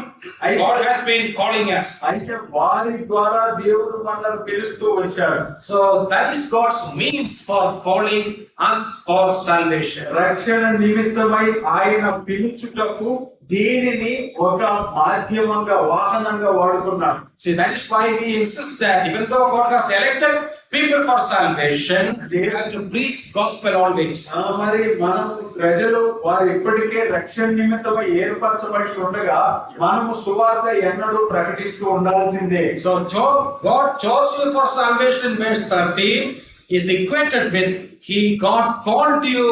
God has been calling us. అయితే వారి ద్వారా దేవుడు మనల్ని పిలుస్తూ వచ్చాడు. So that is God's means for calling us for salvation. రక్షణ నిమిత్తమై ఆయన పిలుచుటకు దీనిని ఒక మాధ్యమంగా వాహనంగా వాడుకున్నాడు. See, that is why we insist that even though God has elected people for salvation, they have to preach gospel always. మరి మనం ప్రజలు వారు ఇప్పటికే రక్షణ నిమిత్తమై ఏర్పరచబడి ఉండగా మనము సువార్త ఎన్నడూ ప్రకటిస్తూ ఉండాల్సిందే. So God chose you for salvation, verse 13 is equated with God called you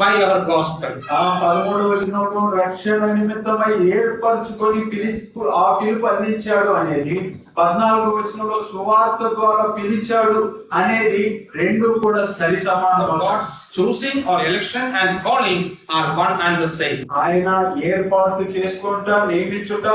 by our gospel. ఆ 13వ వచనంలో రక్షణ నిమిత్తమై ఏర్పరచుకొని ఆ పిలుపు అందించాడు అనేది, 14వ వచనంలో సువార్త ద్వారా పిలిచాడు అనేది రెండు కూడా సరి సమానం. God's choosing or election and calling are one and the same. ఆయన ఏర్పాటు చేసుకుంటా నియమించుట,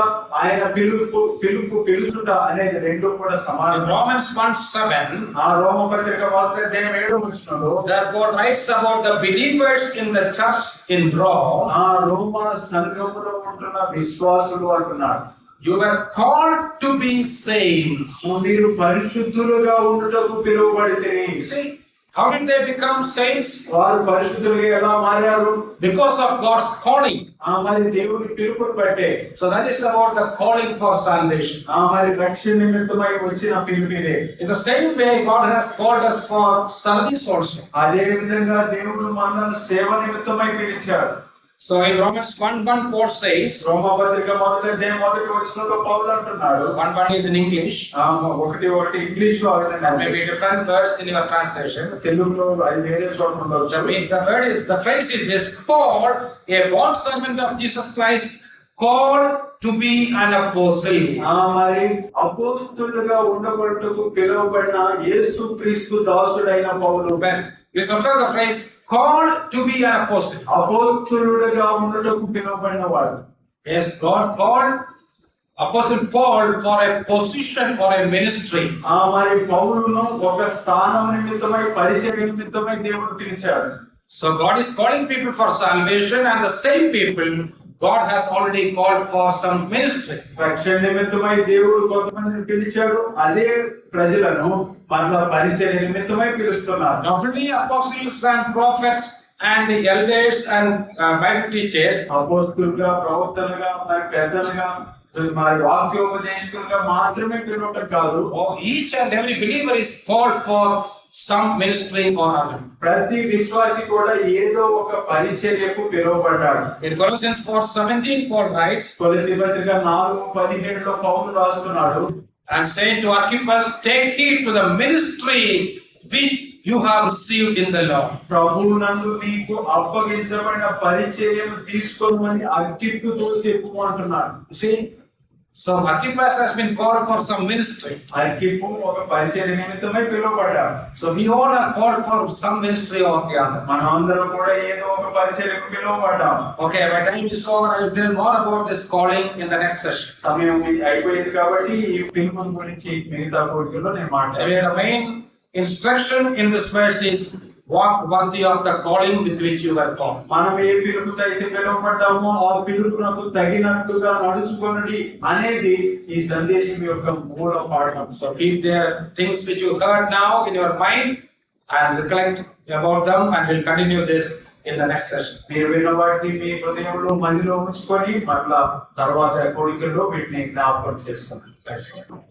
ఆయన పిలుచుట అనేది రెండు కూడా సమానం. Romans 1:7, ఆ రోమపత్రిక 1:7 వచనంలో there God writes about the believers in the church in Rome. ఆ రోమ సంఘములో ఉంటున్న విశ్వాసులు అంటున్నారు, you were called to be saints. మీరు పరిశుద్ధులుగా ఉండుటకు పిలువబడితిరి. See, how did they become saints? వారు పరిశుద్ధులుగా ఎలా మారారు? Because of God's calling. మరి దేవుని పిలుపును బట్టే. So that is about the calling for salvation. మరి రక్షణ నిమిత్తమై వచ్చిన పిలుపుదే. In the same way, God has called us for service also. అదే విధంగా దేవుడు మనల్ని సేవ నిమిత్తమై పిలిచాడు. So in Romans 1:1, Paul says, రోమపత్రిక 1:1 వచనంలో పౌలు అంటున్నాడు, 1:1 is in English. 1:1 ఇంగ్లీష్ లో That may be different words in your translation. తెలుగులో అది వేరే చోట ఉండొచ్చు. The phrase is this: Paul, a bond servant of Jesus Christ, called to be an apostle. మరి అపోస్తలుగా ఉండబడుటకు పిలువబడిన యేసుక్రీస్తు దాసుడైన పౌలు. Please observe the phrase called to be an apostle. అపోస్తలుడుగా ఉండటకు పిలువబడిన వాడు. Yes, God called Apostle Paul for a position or a ministry. మరి పౌలును ఒక స్థానం నిమిత్తమై పరిచర్య నిమిత్తమై దేవుడు పిలిచాడు. So God is calling people for salvation, and the same people God has already called for some ministry. రక్షణ నిమిత్తమై దేవుడు కొంతమందిని పిలిచాడు, అదే ప్రజలను మరలా పరిచర్య నిమిత్తమై పిలుస్తున్నారు. Not only apostles and prophets and the elders and Bible teachers, అపోస్తలుగా, ప్రవక్తలుగా, మరి పెద్దలుగా, మరి వాక్యోపదేశకులుగా మాత్రమే పిలవటం కాదు. each and every believer is called for some ministry or other. ప్రతి విశ్వాసి కూడా ఏదో ఒక పరిచర్యకు పిలువబడ్డాడు. In Colossians 4:17, Paul writes, కొలస్సీ పత్రిక 4:17 పౌలు రాస్తున్నాడు, and saying to Archippus, take heed to the ministry which you have received in the Lord. ప్రభువునందు నీకు అప్పగించబడిన పరిచర్యను తీసుకోమని అర్కిప్పుతో చెప్పు అంటున్నాడు. See, So Archippus has been called for some ministry. అర్కిప్పు ఒక పరిచర్య నిమిత్తమై పిలువబడ్డాడు. So we all are called for some ministry or the other. మనం అందరం కూడా ఏదో ఒక పరిచర్యకు పిలువబడ్డాం. Okay, my time is over. I will tell more about this calling in the next session. సమయం అయిపోయింది కాబట్టి ఈ పిలుపుని గురించి మిగతా కోరికల్లో నేను మాట్లాడాను. The main instruction in this verse is walk worthy of the calling with which you were called. మనం ఏ పిలుపుతో అయితే పిలువబడ్డామో ఆ పిలుపునకు తగినట్టుగా నడుచుకొనుడి అనేది ఈ సందేశం యొక్క మూల పాఠం. So keep the things which you heard now in your mind and recollect about them, and we'll continue this in the next session. మీరు విన్న వాటిని మీ హృదయంలో మదిలో ఉంచుకొని మళ్ళా తర్వాత కోరికల్లో వీటిని జ్ఞాపకం చేసుకోండి. Thank you.